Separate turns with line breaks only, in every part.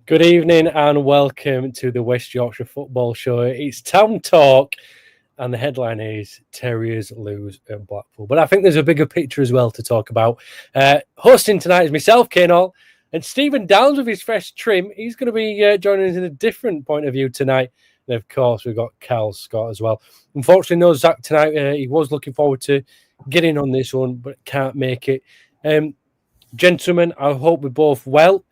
Good evening and welcome to the West Yorkshire Football Show. It's Town Talk and the headline is Terriers lose at Blackpool. But I think there's a bigger picture as well to talk about. Hosting tonight is myself, Kaine, and Stephen Downs with his fresh trim. He's going to be joining us in a different point of view tonight. And of course, we've got Cal Scott as well. Unfortunately, no Zach tonight. He was looking forward to getting on this one, but can't make it. Gentlemen, I hope we're both well.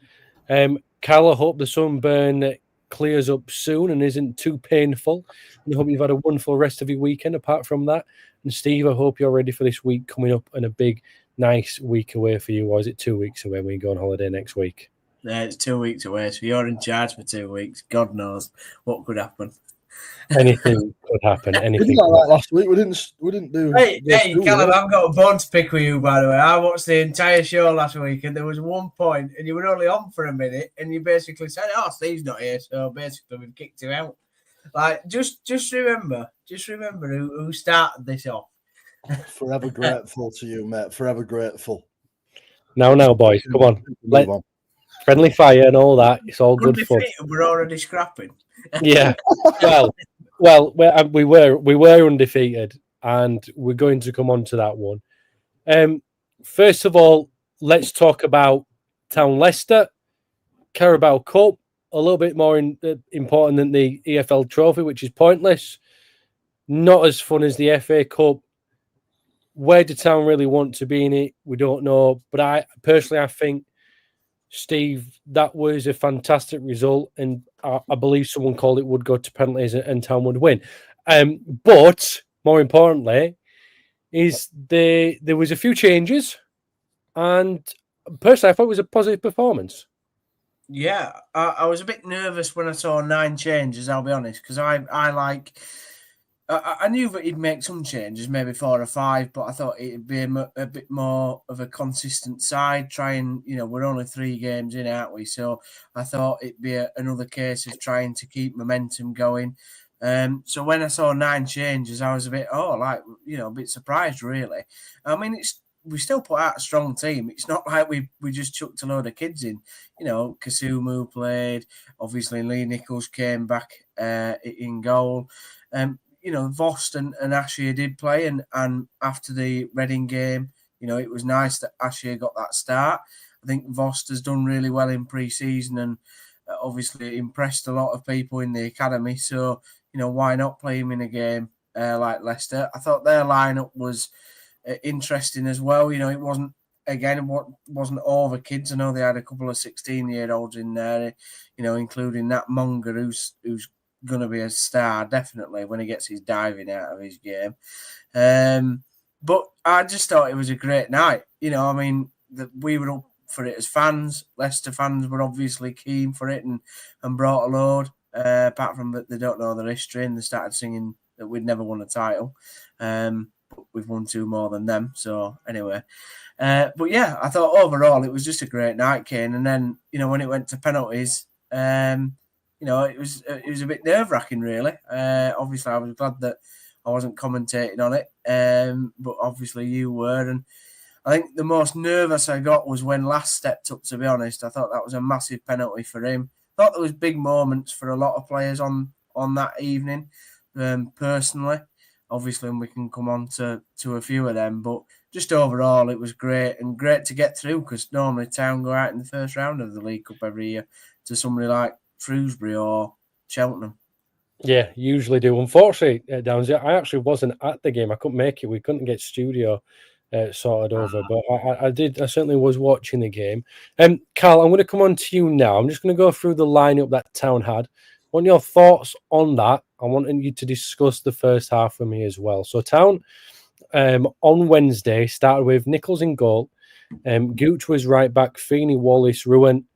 Cal, I hope the sunburn clears up soon and isn't too painful. And I hope you've had a wonderful rest of your weekend apart from that. And Steve, I hope you're ready for this week coming up and a big, nice week away for you. Or is it 2 weeks away when you go on holiday next week?
Yeah, it's 2 weeks away. So you're in charge for 2 weeks. God knows what could happen.
Anything could happen. Anything.
We didn't like that last week. We didn't do.
Hey, Callum, I've got a bone to pick with you, by the way. I watched the entire show last week, and there was one point, and you were only on for a minute, and you basically said, "Oh, Steve's not here," so basically we've kicked him out. Like, just remember who started this off.
Forever grateful to you, mate. Forever grateful.
Now, boys, come on. Friendly fire and all that. It's all good fun.
We're already scrapping.
Yeah. Well, we were undefeated, and we're going to come on to that one. First of all, let's talk about Town Leicester, Carabao Cup. A little bit more important than the EFL Trophy, which is pointless. Not as fun as the FA Cup. Where do Town really want to be in it? We don't know. But I think, Steve, that was a fantastic result, and I believe someone called it would go to penalties and Town would win. But more importantly, there was a few changes, and personally, I thought it was a positive performance.
Yeah, I was a bit nervous when I saw 9 changes, I'll be honest, because I knew that he'd make some changes, maybe 4 or 5, but I thought it'd be a bit more of a consistent side. We're only 3 games in, aren't we? So I thought it'd be another case of trying to keep momentum going. So when I saw 9 changes, I was a bit, a bit surprised, really. I mean, we still put out a strong team. It's not like we just chucked a load of kids in. Kasumu played. Obviously, Lee Nichols came back in goal. Vost and Ashia did play, and after the Reading game, it was nice that Ashia got that start. I think Vost has done really well in pre-season and obviously impressed a lot of people in the academy. So, why not play him in a game like Leicester? I thought their lineup was interesting as well. It wasn't all the kids. I know they had a couple of 16-year-olds in there, including that Munger who's going to be a star, definitely, when he gets his diving out of his game. But I just thought it was a great night. We were up for it as fans. Leicester fans were obviously keen for it and brought a load, apart from that they don't know their history and they started singing that we'd never won a title. But we've won 2 more than them. So anyway, but yeah, I thought overall it was just a great night, Kaine. And then, when it went to penalties, it was a bit nerve-wracking, really. Obviously, I was glad that I wasn't commentating on it, but obviously you were. And I think the most nervous I got was when Last stepped up, to be honest. I thought that was a massive penalty for him. I thought there was big moments for a lot of players on that evening, personally. Obviously, and we can come on to a few of them, but just overall, it was great and great to get through, because normally Town go out in the first round of the League Cup every year to somebody like Shrewsbury or Cheltenham.
Yeah, usually do. Unfortunately, Downs, I actually wasn't at the game. I couldn't make it. We couldn't get studio sorted over, but I did. I certainly was watching the game. Carl, I'm going to come on to you now. I'm just going to go through the lineup that Town had. I want your thoughts on that. I want you to discuss the first half with me as well. So Town on Wednesday started with Nichols in goal. Gooch was right back. Feeney, Wallace, Ruin.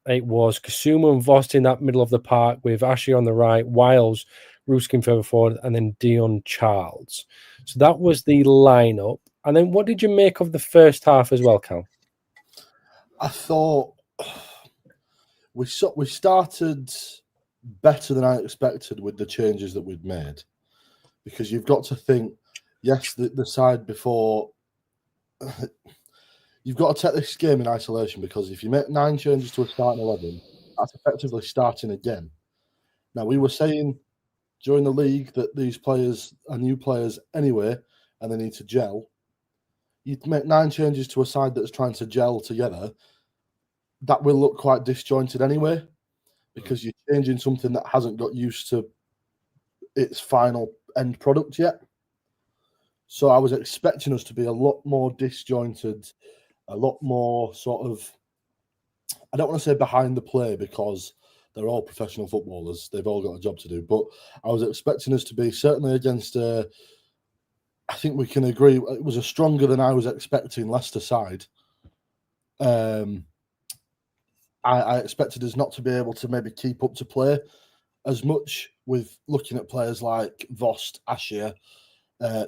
It was Kasumu and Vost in that middle of the park with Ashley on the right, Wiles, Ruskin further forward, and then Dion Charles. So that was the lineup. And then what did you make of the first half as well, Cal?
I thought we started better than I expected with the changes that we'd made, because you've got to think, yes, the side before you've got to take this game in isolation, because if you make 9 changes to a starting 11, that's effectively starting again. Now, we were saying during the league that these players are new players anyway, and they need to gel. You'd make 9 changes to a side that's trying to gel together, that will look quite disjointed anyway, because you're changing something that hasn't got used to its final end product yet. So I was expecting us to be a lot more disjointed, a lot more sort of, I don't want to say behind the play, because they're all professional footballers. They've all got a job to do. But I was expecting us to be, certainly against, I think we can agree, it was a stronger than I was expecting Leicester side. I expected us not to be able to maybe keep up to play as much, with looking at players like Vost, Ashier,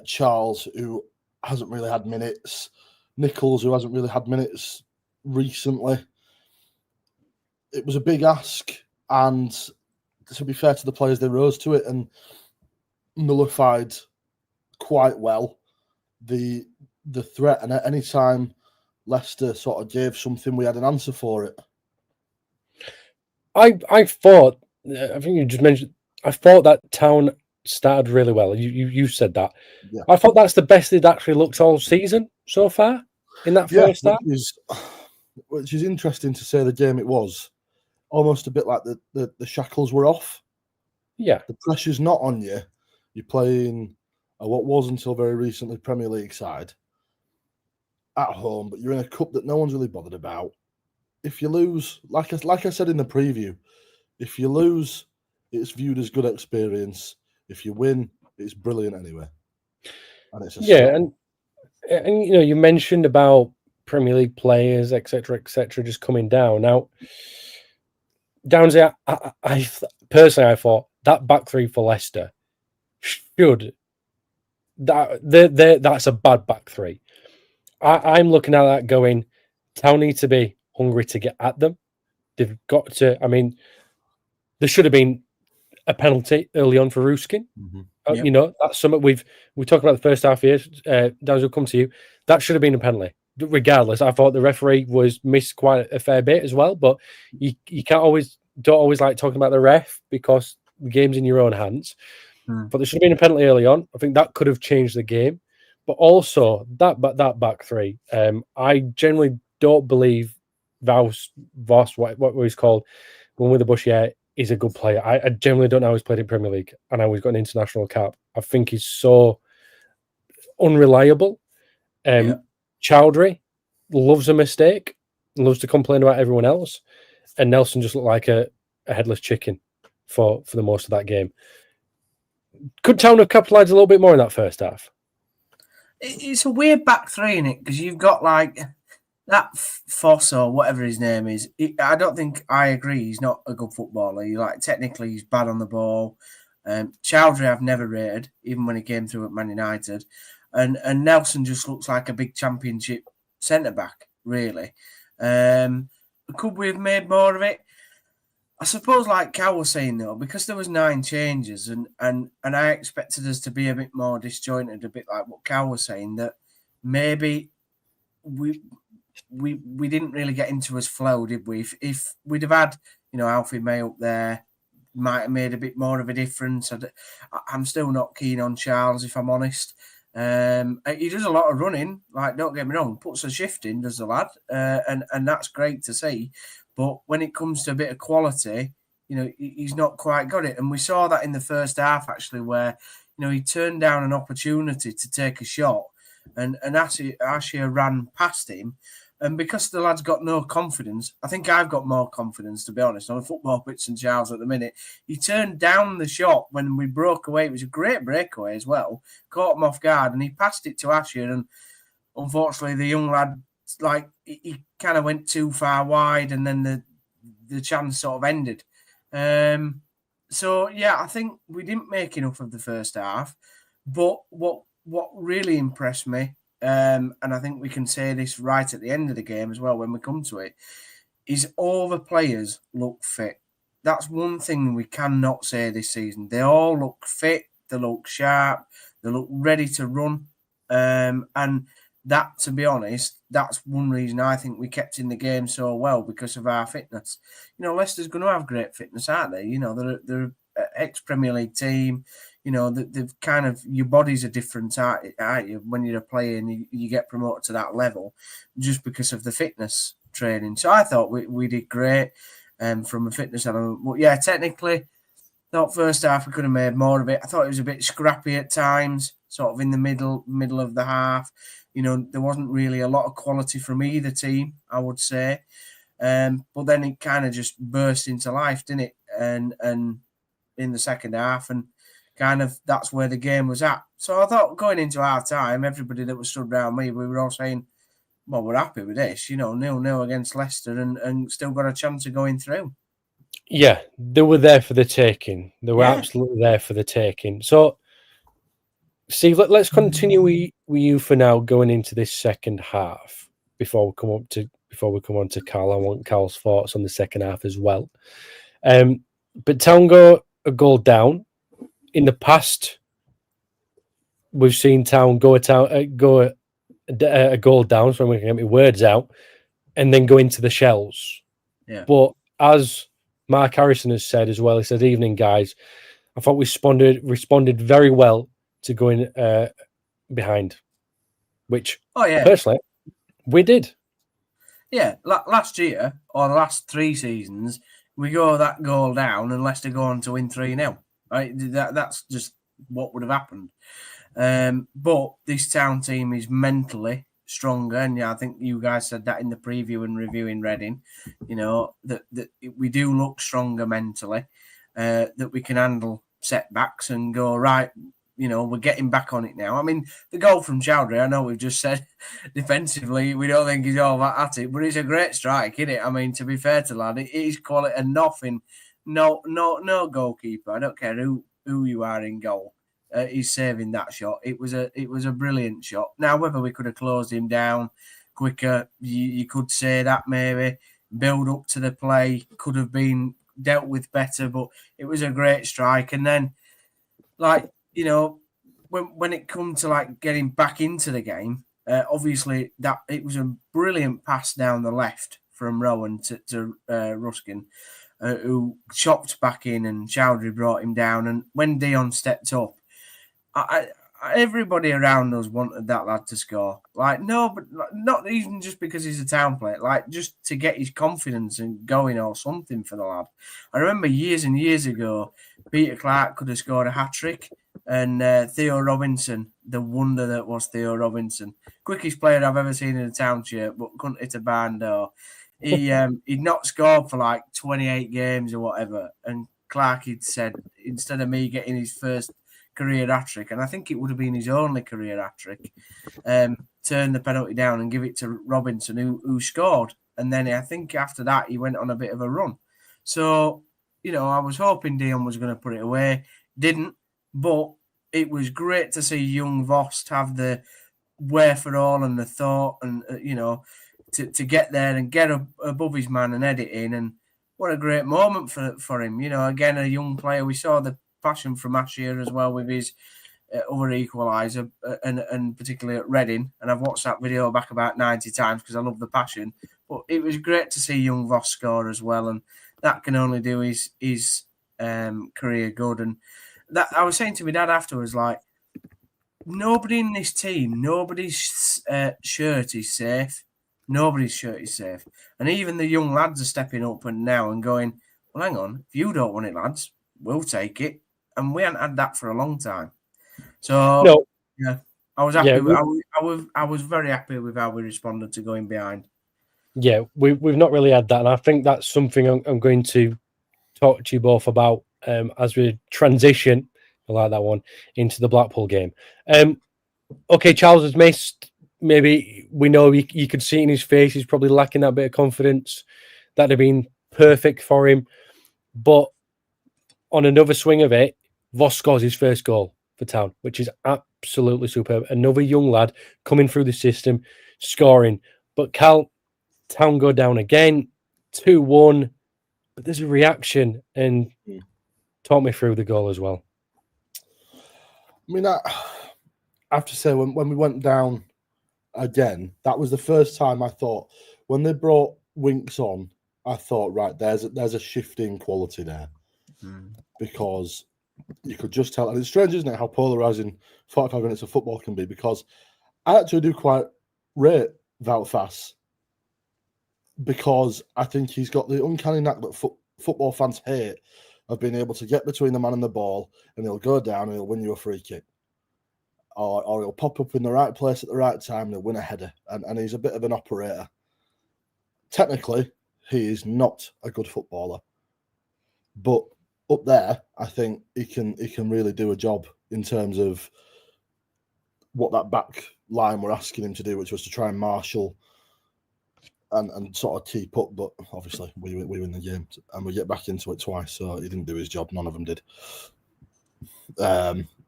Charles, who hasn't really had minutes, Nichols, who hasn't really had minutes recently. It was a big ask, and to be fair to the players, they rose to it and nullified quite well the threat. And at any time Leicester sort of gave something, we had an answer for it.
I thought, I think you just mentioned, I thought that Town started really well. You said that.
Yeah.
I thought that's the best they'd actually looked all season so far in that first half.
Which is interesting to say. The game, it was almost a bit like the shackles were off.
Yeah.
The pressure's not on you. You're playing what was until very recently Premier League side at home, but you're in a cup that no one's really bothered about. If you lose, like I said in the preview, if you lose, it's viewed as good experience. If you win, it's brilliant anyway. And it's
and you know, you mentioned about Premier League players, etc., just coming down. Now, Downsy, I personally, I thought that back three for Leicester that's a bad back three. I'm looking at that going, Town need to be hungry to get at them. They've got to. I mean, there should have been a penalty early on for Ruskin.
Yep.
You know, that's something we talked about the first half here. Downs will come to you. That should have been a penalty. Regardless, I thought the referee was missed quite a fair bit as well. But you don't always like talking about the ref, because the game's in your own hands. But there should have been a penalty early on. I think that could have changed the game. But also that back three, I generally don't believe Voss, what he's called, going with the bush, is a good player. I generally don't know how he's played in Premier League and how he's got an international cap. I think he's so unreliable. Chowdhury loves a mistake, loves to complain about everyone else, and Nelson just looked like a headless chicken for the most of that game. Could Town have capitalised a little bit more in that first half?
It's a weird back three, in it, because you've got like that Foss or whatever his name is. I don't think, I agree, he's not a good footballer. Technically, he's bad on the ball. Chowdhury I've never rated, even when he came through at Man United. And Nelson just looks like a big championship centre-back, really. Could we have made more of it? I suppose, like Cal was saying, though, because there was 9 changes and I expected us to be a bit more disjointed, a bit like what Cal was saying, that maybe we didn't really get into his flow, did we? If we'd have had, Alfie May up there, might have made a bit more of a difference. I'm still not keen on Charles, if I'm honest. He does a lot of running, like, don't get me wrong, puts a shift in, does the lad, and that's great to see. But when it comes to a bit of quality, he's not quite got it. And we saw that in the first half, actually, where, he turned down an opportunity to take a shot, and Ashier ran past him. And because the lad's got no confidence, I think I've got more confidence, to be honest, on a football pitch than Charles at the minute. He turned down the shot when we broke away. It was a great breakaway as well. Caught him off guard, and he passed it to Ashier. And unfortunately, the young lad, he kind of went too far wide, and then the chance sort of ended. So, yeah, I think we didn't make enough of the first half. But what really impressed me, and I think we can say this right at the end of the game as well when we come to it, is all the players look fit. That's one thing we cannot say this season. They all look fit, they look sharp, they look ready to run. And that, to be honest, that's one reason I think we kept in the game so well, because of our fitness. You know, Leicester's going to have great fitness, aren't they? You know, they're an ex-Premier League team. You know, they've kind of, your bodies are different, aren't you? When you're a player and you get promoted to that level, just because of the fitness training. So I thought we did great from a fitness element. But yeah, technically, thought first half we could have made more of it. I thought it was a bit scrappy at times, sort of in the middle of the half. You know, there wasn't really a lot of quality from either team, I would say. But then it kind of just burst into life, didn't it? And in the second half, and kind of that's where the game was at. So I thought going into our time, everybody that was stood around me, we were all saying, well, we're happy with this, you know, 0-0 against Leicester and still got a chance of going through.
Yeah, they were there for the taking. They were
Yeah.
absolutely there for the taking. So, Steve, let's continue with you for now going into this second half before we come on to Carl. I want Carl's thoughts on the second half as well. But Town go a goal down. In the past, we've seen Town go a goal down, so I'm going to get my words out, and then go into the shells.
Yeah.
But as Mark Harrison has said as well, he said, "Evening, guys. I thought we responded very well to going behind," which, personally, we did.
Yeah, last year, or the last 3 seasons, we go that goal down and Leicester go on to win 3-0. Right? That's just what would have happened. But this Town team is mentally stronger, and yeah, I think you guys said that in the preview and reviewing Reading. You know that we do look stronger mentally, that we can handle setbacks and go right. You know, we're getting back on it now. I mean, the goal from Chowdhury, I know we've just said defensively we don't think he's all that at it, but it's a great strike, isn't it? I mean, to be fair to lad, it is quality and nothing. No goalkeeper. I don't care who you are in goal. He's saving that shot. It was a brilliant shot. Now, whether we could have closed him down quicker, you could say that maybe. Build up to the play could have been dealt with better, but it was a great strike. And then, like, you know, when it comes to like getting back into the game, obviously that it was a brilliant pass down the left from Rowan to Ruskin, who chopped back in, and Chowdhury brought him down. And when Dion stepped up, everybody around us wanted that lad to score. Like, no, but not even just because he's a Town player, like just to get his confidence and going or something for the lad. I remember years and years ago, Peter Clark could have scored a hat-trick, and Theo Robinson, the wonder that was Theo Robinson, quickest player I've ever seen in a Town shirt, but couldn't hit a barn door. He'd not scored for like 28 games or whatever, and Clark had said, instead of me getting his first career hat-trick, and I think it would have been his only career hat-trick, turn the penalty down and give it to Robinson, who scored. And then I think after that, he went on a bit of a run. So, you know, I was hoping Dion was going to put it away. Didn't. But it was great to see young Vost have the wherewithal and the thought and, you know, to get there and get above his man and head it in. And what a great moment for him. You know, again, a young player. We saw the passion from Ashir as well with his other equaliser, and particularly at Reading. And I've watched that video back about 90 times because I love the passion. But it was great to see young Voss score as well, and that can only do his career good. And that I was saying to my dad afterwards, like, nobody in this team, nobody's shirt is safe. Nobody's shirt is safe. And even the young lads are stepping up and now and going, well, hang on, if you don't want it, lads, we'll take it. And we hadn't had that for a long time. So,
no.
Yeah, I was happy. I was very happy with how we responded to going behind.
Yeah, we've not really had that. And I think that's something I'm going to talk to you both about as we transition, I like that one, into the Blackpool game. Okay, Charles has missed. Maybe we know you could see it in his face. He's probably lacking that bit of confidence. That'd have been perfect for him. But on another swing of it, Voss scores his first goal for Town, which is absolutely superb. Another young lad coming through the system, scoring. But Cal, Town go down again, 2-1. But there's a reaction, and talk me through the goal as well.
I mean, I have to say, when we went down again, that was the first time I thought, when they brought Winks on, I thought, right, there's a shift in quality there. Because you could just tell, and it's strange, isn't it, how polarising 45 minutes of football can be, because I actually do quite rate Wout Faes, because I think he's got the uncanny knack that football fans hate, of being able to get between the man and the ball, and he'll go down and he'll win you a free kick. Or he'll pop up in the right place at the right time and he'll win a header. And he's a bit of an operator. Technically, he is not a good footballer. But up there, I think he can really do a job in terms of what that back line were asking him to do, which was to try and marshal and sort of keep up. But obviously, we win the game and we get back into it twice. So he didn't do his job. None of them did.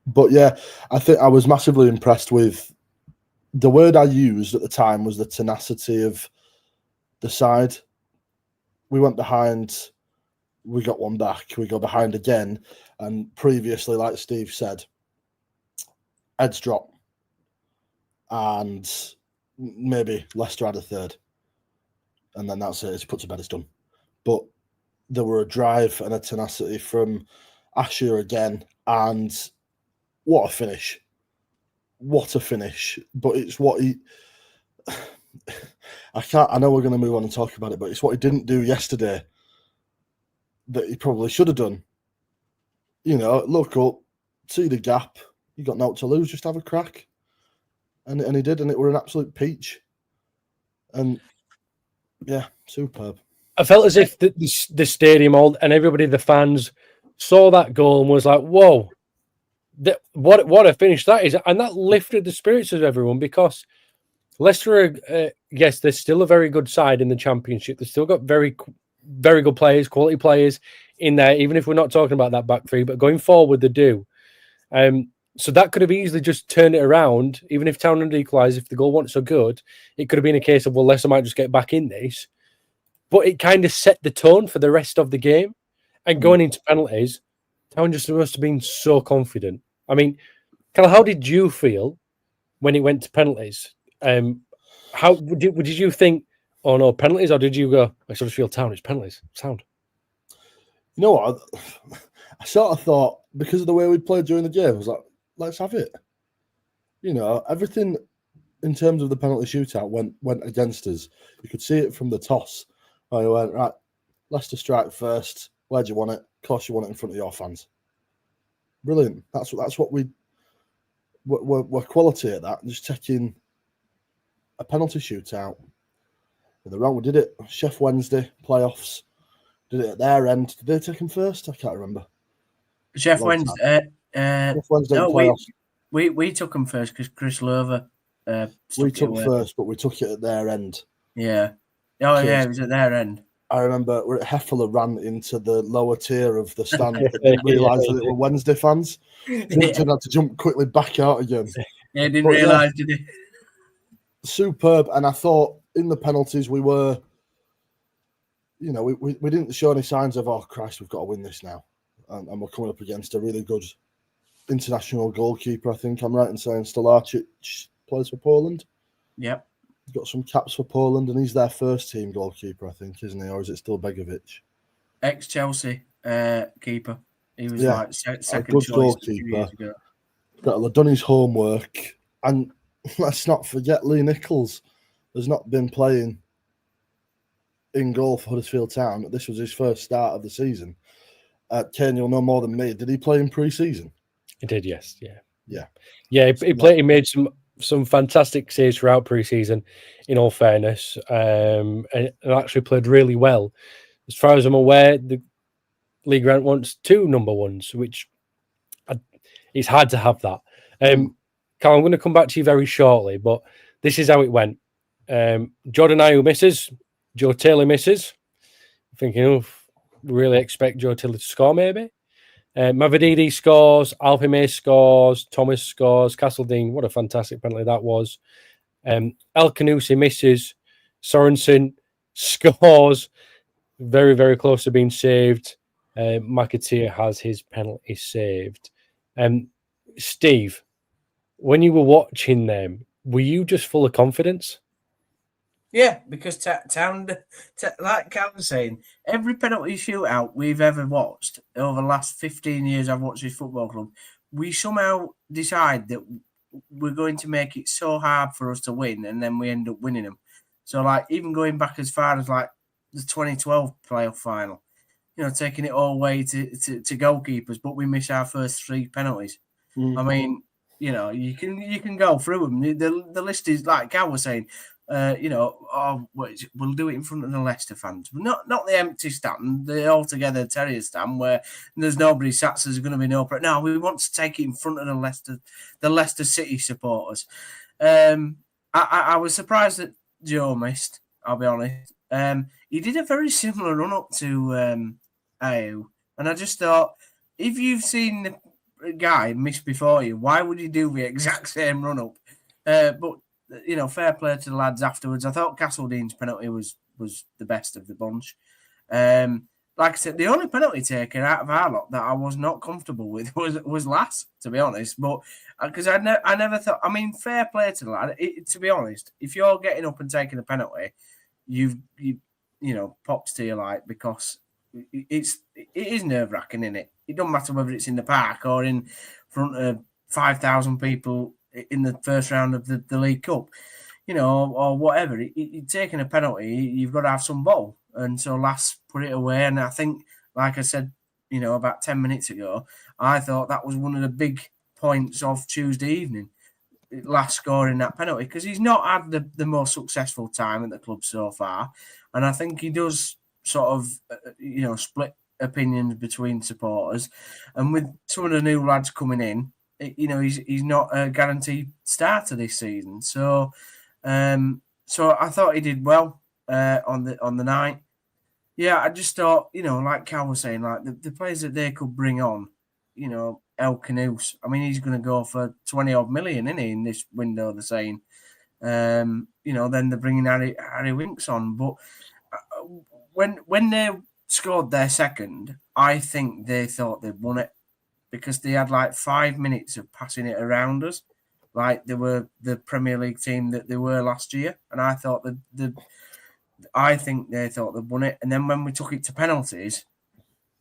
But yeah, I think I was massively impressed with the word I used at the time was the tenacity of the side. We went behind, we got one back, we go behind again, and previously, like Steve said, heads drop, and maybe Leicester had a third, and then that's it. It's put to bed. It's done. But there were a drive and a tenacity from Asher again, and what a finish. What a finish. But it's what he... I know we're going to move on and talk about it, but it's what he didn't do yesterday that he probably should have done. You know, look up, see the gap. You got naught to lose, just have a crack. And he did, and it were an absolute peach. And yeah, superb.
I felt as if the stadium and everybody, the fans, saw that goal and was like, whoa, what a finish that is. And that lifted the spirits of everyone, because Leicester, yes, they're still a very good side in the Championship. They've still got very, very good players, quality players in there, even if we're not talking about that back three. But going forward, they do. So that could have easily just turned it around, even if Town had equalised. If the goal wasn't so good, it could have been a case of, well, Leicester might just get back in this. But it kind of set the tone for the rest of the game. And going into penalties, Town just must have been so confident. I mean, Cal, how did you feel when it went to penalties? How did you think, oh no, penalties, or did you go, I sort of feel Town, it's penalties, sound?
You know what? I sort of thought, because of the way we played during the game, I was like, let's have it. You know, everything in terms of the penalty shootout went against us. You could see it from the toss. I went, right, Leicester strike first. Where do you want it? Of course, you want it in front of your fans. Brilliant. That's what we're quality at that. Just taking a penalty shootout. We did it Chef Wednesday playoffs. Did it at their end. Did they take him first? I can't remember.
Chef Wednesday.
Chef Wednesday
No,
playoffs.
we took him first because Chris Lover.
We took first, but we took it at their end.
Yeah. Oh yeah, it was at their end.
I remember Heffler ran into the lower tier of the stand and didn't realise that it were Wednesday fans. Didn't have to jump quickly back out again.
Yeah, didn't realise, did he?
Superb. And I thought in the penalties we were, you know, we didn't show any signs of, oh Christ, we've got to win this now. And we're coming up against a really good international goalkeeper, I think I'm right in saying. Stolarczyk plays for Poland.
Yep.
He's got some caps for Poland, and he's their first team goalkeeper, I think, isn't he? Or is it still Begovic?
Ex-Chelsea keeper. He was like second
good
choice
goalkeeper. Done his homework. And let's not forget Lee Nichols has not been playing in goal for Huddersfield Town. This was his first start of the season. Kaine, you'll know more than me. Did he play in pre-season?
He did, yes. Yeah. He made some fantastic saves throughout pre-season, in all fairness, and actually played really well. As far as I'm aware, the Lee Grant wants 2 number ones, which it's hard to have that. Carl, I'm going to come back to you very shortly, but this is how it went. Jordan Ayew misses, Joe Taylor misses. Thinking, really expect Joe Taylor to score, maybe. Mavididi scores, Alpine scores, Thomas scores, Castledine, what a fantastic penalty that was. El Canusi misses, Sorensen scores, very, very close to being saved. McAteer has his penalty saved. Steve, when you were watching them, were you just full of confidence?
Yeah, because Town, like Cal was saying, every penalty shootout we've ever watched over the last 15 years I've watched this football club, we somehow decide that we're going to make it so hard for us to win, and then we end up winning them. So, like, even going back as far as like the 2012 playoff final, taking it all the way to goalkeepers, but we miss our first 3 penalties. I mean, you can go through them. The list is like Cal was saying. We'll do it in front of the Leicester fans, but not the empty stand, the altogether Terriers stand where there's nobody sat, so there's going to be no. No, we want to take it in front of the Leicester City supporters. I was surprised that Joe missed. I'll be honest. He did a very similar run up to AU, and I just thought, if you've seen the guy miss before you, why would you do the exact same run up? But fair play to the lads afterwards. I thought Castledean's penalty was the best of the bunch. Like I said, the only penalty taken out of our lot that I was not comfortable with was Lass, to be honest. But because I never thought. I mean, fair play to the lad. To be honest, if you're getting up and taking a penalty, you pops to your light, because it is nerve wracking, isn't it? It doesn't matter whether it's in the park or in front of 5,000 people in the first round of the League Cup, or whatever. You're taking a penalty, you've got to have some ball. And so Lass put it away. And I think, like I said, about 10 minutes ago, I thought that was one of the big points of Tuesday evening, Lass scoring that penalty, because he's not had the most successful time at the club so far. And I think he does sort of, split opinions between supporters. And with some of the new lads coming in, he's not a guaranteed starter this season. So I thought he did well on the night. Yeah, I just thought, like Cal was saying, like the players that they could bring on, El Canoes. I mean, he's going to go for 20 odd million, isn't he, in this window? They're saying, then they're bringing Harry Winks on. But when they scored their second, I think they thought they'd won it, because they had like 5 minutes of passing it around us, like they were the Premier League team that they were last year. And I thought I think they thought they'd won it. And then when we took it to penalties,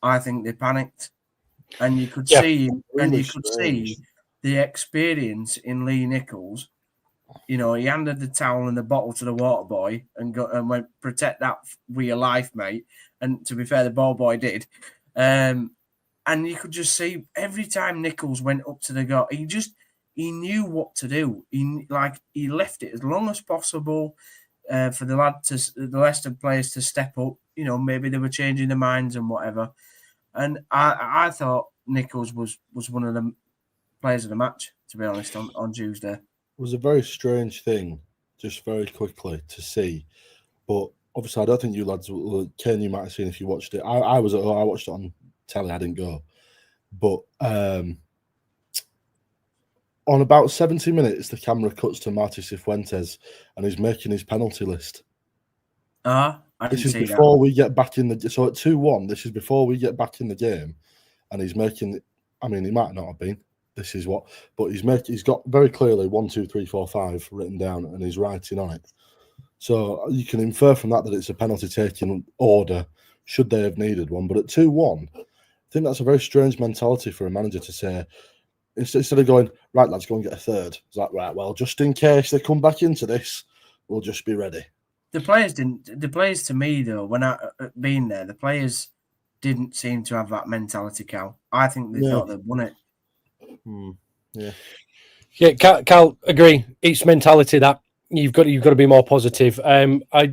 I think they panicked. And you could see the experience in Lee Nichols. He handed the towel and the bottle to the water boy and went, protect that with your life, mate. And to be fair, the ball boy did. And you could just see every time Nichols went up to the goal, he knew what to do. He left it as long as possible for the Leicester players to step up. Maybe they were changing their minds and whatever. And I thought Nichols was one of the players of the match, to be honest, on Tuesday.
It was a very strange thing, just very quickly to see. But obviously, I don't think you lads, Kaine, you might have seen if you watched it. I watched it on telly, I didn't go. But on about 70 minutes, the camera cuts to Marty Cifuentes and he's making his penalty list.
I didn't see that.
This is before we get back in the... So at 2-1, this is before we get back in the game. And he's making... I mean, he might not have been. This is what... But he's got very clearly 1, 2, 3, 4, 5 written down and he's writing on it. So you can infer from that it's a penalty-taking order, should they have needed one. But at 2-1, I think that's a very strange mentality for a manager to say, instead of going, right, lads, go and get a third. It's like, right, well, just in case they come back into this, we'll just be ready.
The players didn't. The players, to me, though, when I been there, the players didn't seem to have that mentality, Cal. I think they thought they'd won it.
Yeah, Cal, agree. It's mentality that you've got to be more positive.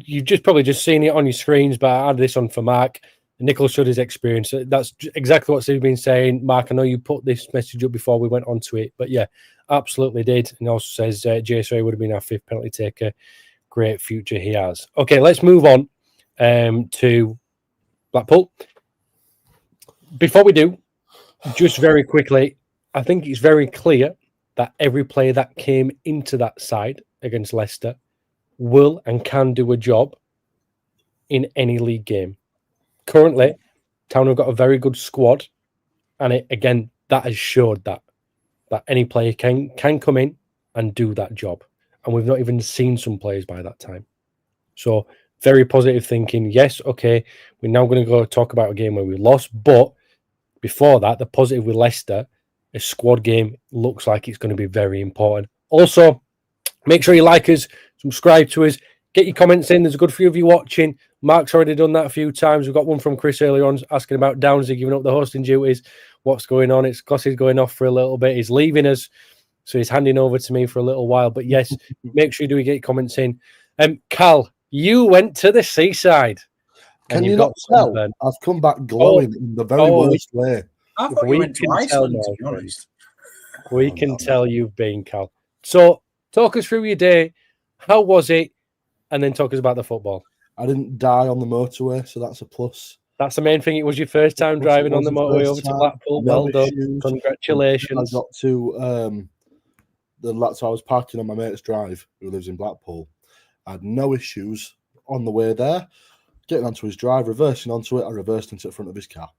You've probably just seen it on your screens, but I had this on for Mark. Nichols showed his experience. That's exactly what Steve's been saying. Mark, I know you put this message up before we went on to it, but yeah, absolutely did. And he also says JSA would have been our 5th penalty taker. Great future he has. Okay, let's move on to Blackpool. Before we do, just very quickly, I think it's very clear that every player that came into that side against Leicester will and can do a job in any league game. Currently, Town have got a very good squad, and that has showed that any player can come in and do that job. and we've not even seen some players by that time. So very positive thinking. Yes, okay, we're now going to go talk about a game where we lost, but before that, the positive with Leicester, a squad game looks like it's going to be very important. Also, make sure you like us, subscribe to us, get your comments in. There's a good few of you watching. Mark's already done that a few times. We've got one from Chris earlier on asking about Downsy giving up the hosting duties. What's going on? It's Gossie's going off for a little bit. He's leaving us, so he's handing over to me for a little while. But yes, make sure you do get your comments in. Cal, you went to the seaside.
Can you not tell? I've come back glowing in the very worst way.
I thought you went to Iceland, to be honest.
We can tell you've been, Cal. So talk us through your day. How was it? And then talk us about the football.
I didn't die on the motorway, so that's a plus.
That's the main thing. It was your first time driving on the motorway over to Blackpool. Well done. Congratulations.
I got to so I was parking on my mate's drive, who lives in Blackpool. I had no issues on the way there. Getting onto his drive, reversing onto it, I reversed into the front of his car.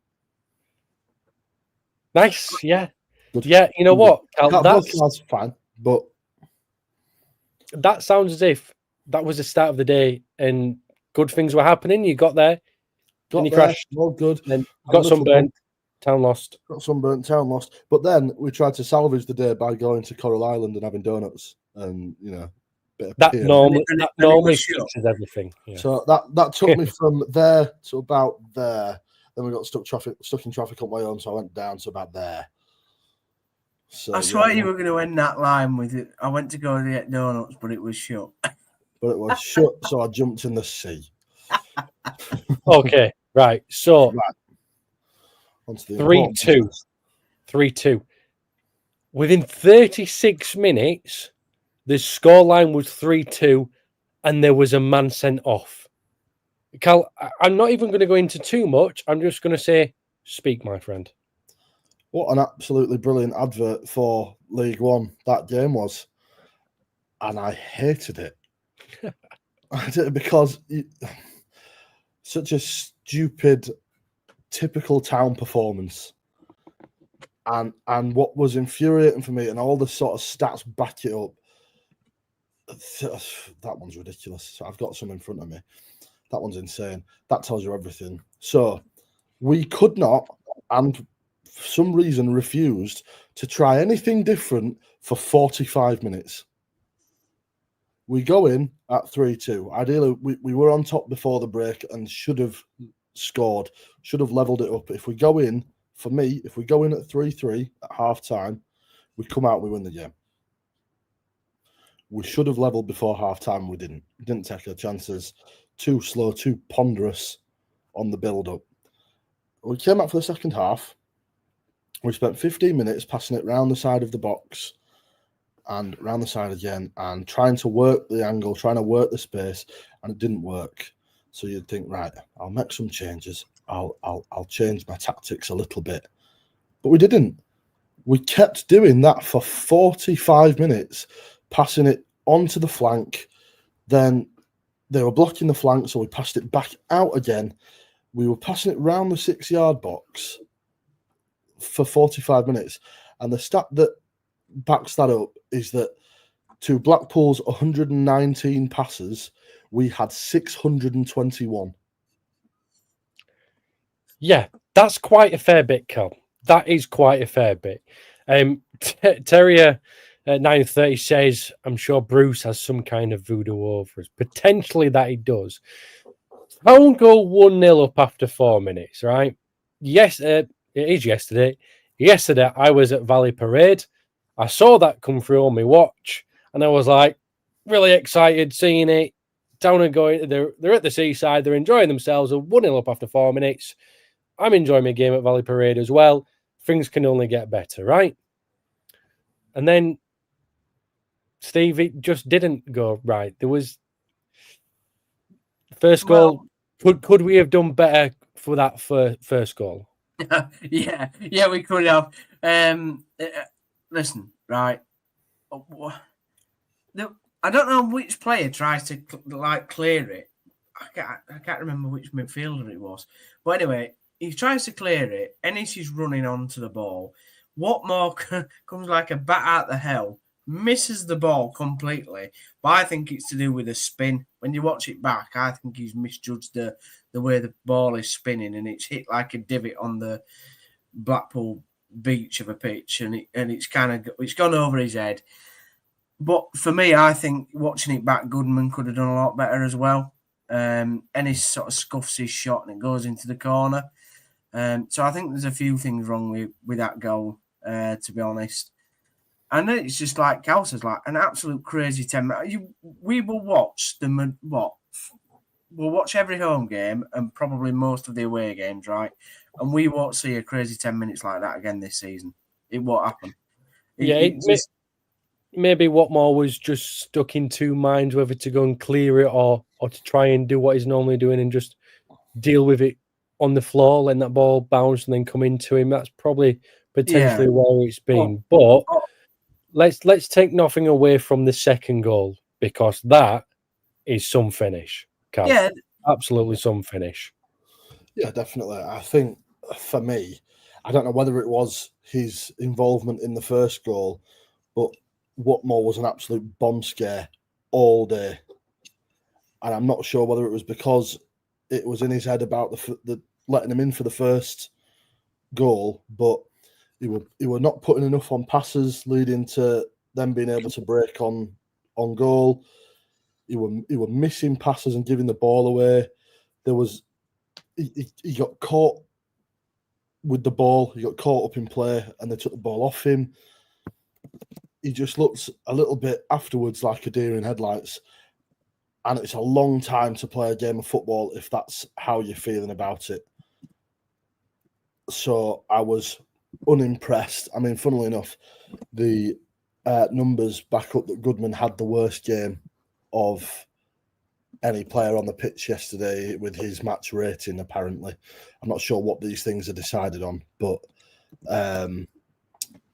Nice, yeah. Good. Yeah, you know what, Cal,
that's fine, but
that sounds as if that was the start of the day and good things were happening. You got there, and you crashed.
All good.
Then got sunburnt, town lost.
Got sunburnt, town lost. But then we tried to salvage the day by going to Coral Island and having donuts, and
that normally fixes everything. Yeah.
So that took me from there to about there. Then we got stuck in traffic on my own, so I went down to about there. So,
I swear you were going to end that line with it. I went to go to get donuts, but it was shut.
But it was shut, so I jumped in the sea.
Okay, right. So 3-2. 3-2. Within 36 minutes, the scoreline was 3-2, and there was a man sent off. Cal, I'm not even going to go into too much. I'm just going to say, speak, my friend.
What an absolutely brilliant advert for League One that game was. And I hated it. I did it because such a stupid, typical town performance. And what was infuriating for me, and all the sort of stats back it up, that one's ridiculous. So I've got some in front of me. That one's insane. That tells you everything. So we could not, and for some reason refused, to try anything different for 45 minutes. We go in at 3-2. Ideally, we were on top before the break and should have scored, should have levelled it up. If we go in, for me, if we go in at 3-3 at half-time, we come out, we win the game. We should have levelled before half-time. We didn't. We didn't take our chances. Too slow, too ponderous on the build-up. We came out for the second half. We spent 15 minutes passing it round the side of the box and round the side again and trying to work the angle, trying to work the space, and it didn't work. So you'd think, right, I'll make some changes. I'll change my tactics a little bit. But we didn't. We kept doing that for 45 minutes, passing it onto the flank. Then they were blocking the flank, so we passed it back out again. We were passing it round the 6-yard box for 45 minutes. And the stat that backs that up is that to Blackpool's 119 passes, we had 621.
Yeah, that's quite a fair bit, Cal. That is quite a fair bit. Terrier at 9:30 says, I'm sure Bruce has some kind of voodoo over us. Potentially that he does. Don't go 1-0 up after 4 minutes, right? Yes, it is yesterday. Yesterday, I was at Valley Parade. I saw that come through on my watch, and I was like, really excited seeing it. Down and going, they're at the seaside, they're enjoying themselves. They're 1-0 up after 4 minutes. I'm enjoying my game at Valley Parade as well. Things can only get better, right? And then, Steve, it just didn't go right. There was first goal. Could we have done better for that first goal?
Yeah, we could have. Listen, right. I don't know which player tries to clear it. I can't remember which midfielder it was. But anyway, he tries to clear it. Ennis is running onto the ball. What more comes like a bat out the hell misses the ball completely, but I think it's to do with the spin. When you watch it back, I think he's misjudged the way the ball is spinning, and it's hit like a divot on the Blackpool beach of a pitch, and it's gone over his head. But for me, I think watching it back, Goodman could have done a lot better as well. Ennis sort of scuffs his shot and it goes into the corner. So I think there's a few things wrong with that goal, to be honest. And then it's just like Cal says, like an absolute crazy 10 minutes. We will watch we'll watch every home game and probably most of the away games, right? And we won't see a crazy 10 minutes like that again this season. It won't happen.
Maybe Watmore was just stuck in two minds whether to go and clear it or to try and do what he's normally doing and just deal with it on the floor, letting that ball bounce and then come into him. That's probably potentially where it's been. But let's take nothing away from the second goal, because that is some finish. Cal. Yeah, absolutely some finish.
Yeah, definitely. I think for me, I don't know whether it was his involvement in the first goal, but Watmore was an absolute bomb scare all day, and I'm not sure whether it was because it was in his head about the letting him in for the first goal, but he were not putting enough on passes, leading to them being able to break on goal. He were missing passes and giving the ball away. He got caught with the ball. He got caught up in play, and they took the ball off him. He just looks a little bit afterwards like a deer in headlights. And it's a long time to play a game of football if that's how you're feeling about it. So I was unimpressed. I mean, funnily enough, the numbers back up that Goodman had the worst game of any player on the pitch yesterday with his match rating, apparently. I'm not sure what these things are decided on, but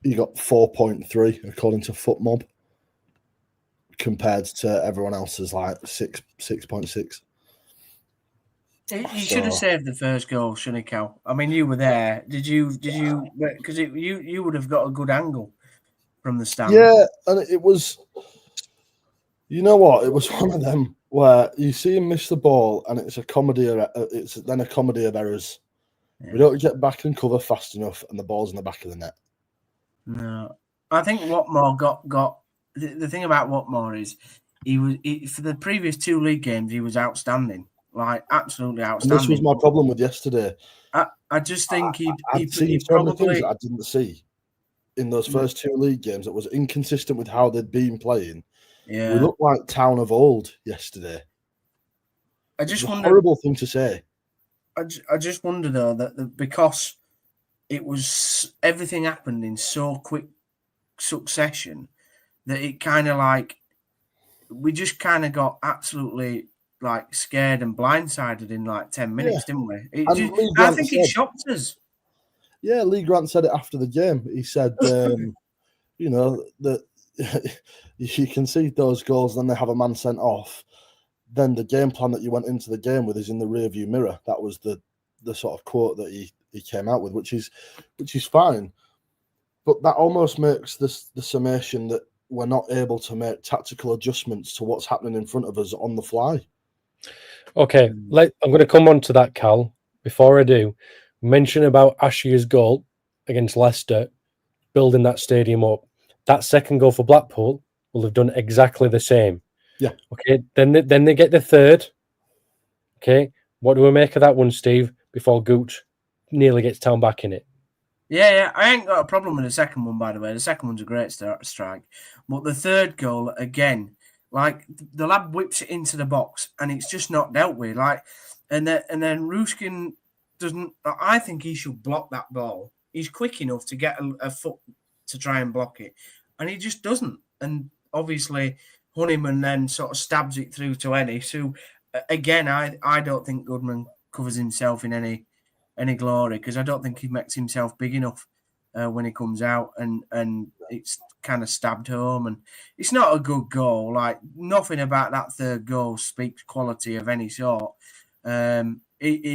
he got 4.3 according to FootMob, compared to everyone else's like 6.6.
He should have saved the first goal, shouldn't he, Cal? I mean, you were there. Did you? Because you would have got a good angle from the stand.
Yeah, and it was. You know what? It was one of them where you see him miss the ball, and it's a comedy. It's then a comedy of errors. Yeah. We don't get back and cover fast enough, and the ball's in the back of the net.
No, I think Watmore got the thing about Watmore is he for the previous two league games he was outstanding, like absolutely outstanding.
And this was my problem with yesterday.
I just think
I'd seen so many things that I didn't see in those first two league games that was inconsistent with how they'd been playing. Yeah, we looked like Town of old yesterday.
I just wonder,
horrible thing to say.
I just wonder though that because it was everything happened in so quick succession that it kind of like we just kind of got absolutely like scared and blindsided in like 10 minutes, didn't we? I think it shocked us.
Yeah, Lee Grant said it after the game. He said, you know, that you can see those goals, then they have a man sent off. Then the game plan that you went into the game with is in the rearview mirror. That was the sort of quote that he came out with, which is fine. But that almost makes the summation that we're not able to make tactical adjustments to what's happening in front of us on the fly.
Okay, I'm going to come on to that, Cal. Before I do, mention about Ashia's goal against Leicester, building that stadium up. That second goal for Blackpool will have done exactly the same.
Yeah.
Okay, then they get the third. Okay, what do we make of that one, Steve, before Gooch nearly gets Town back in it?
Yeah, I ain't got a problem with the second one, by the way. The second one's a great strike. But the third goal, again, like the lad whips it into the box and it's just not dealt with. Like, and then Ruskin doesn't. I think he should block that ball. He's quick enough to get a foot to try and block it, and he just doesn't. And obviously, Honeyman then sort of stabs it through to Ennis, who, again, I don't think Goodman covers himself in any glory, because I don't think he makes himself big enough when he comes out, and it's kind of stabbed home, and it's not a good goal. Like, nothing about that third goal speaks quality of any sort in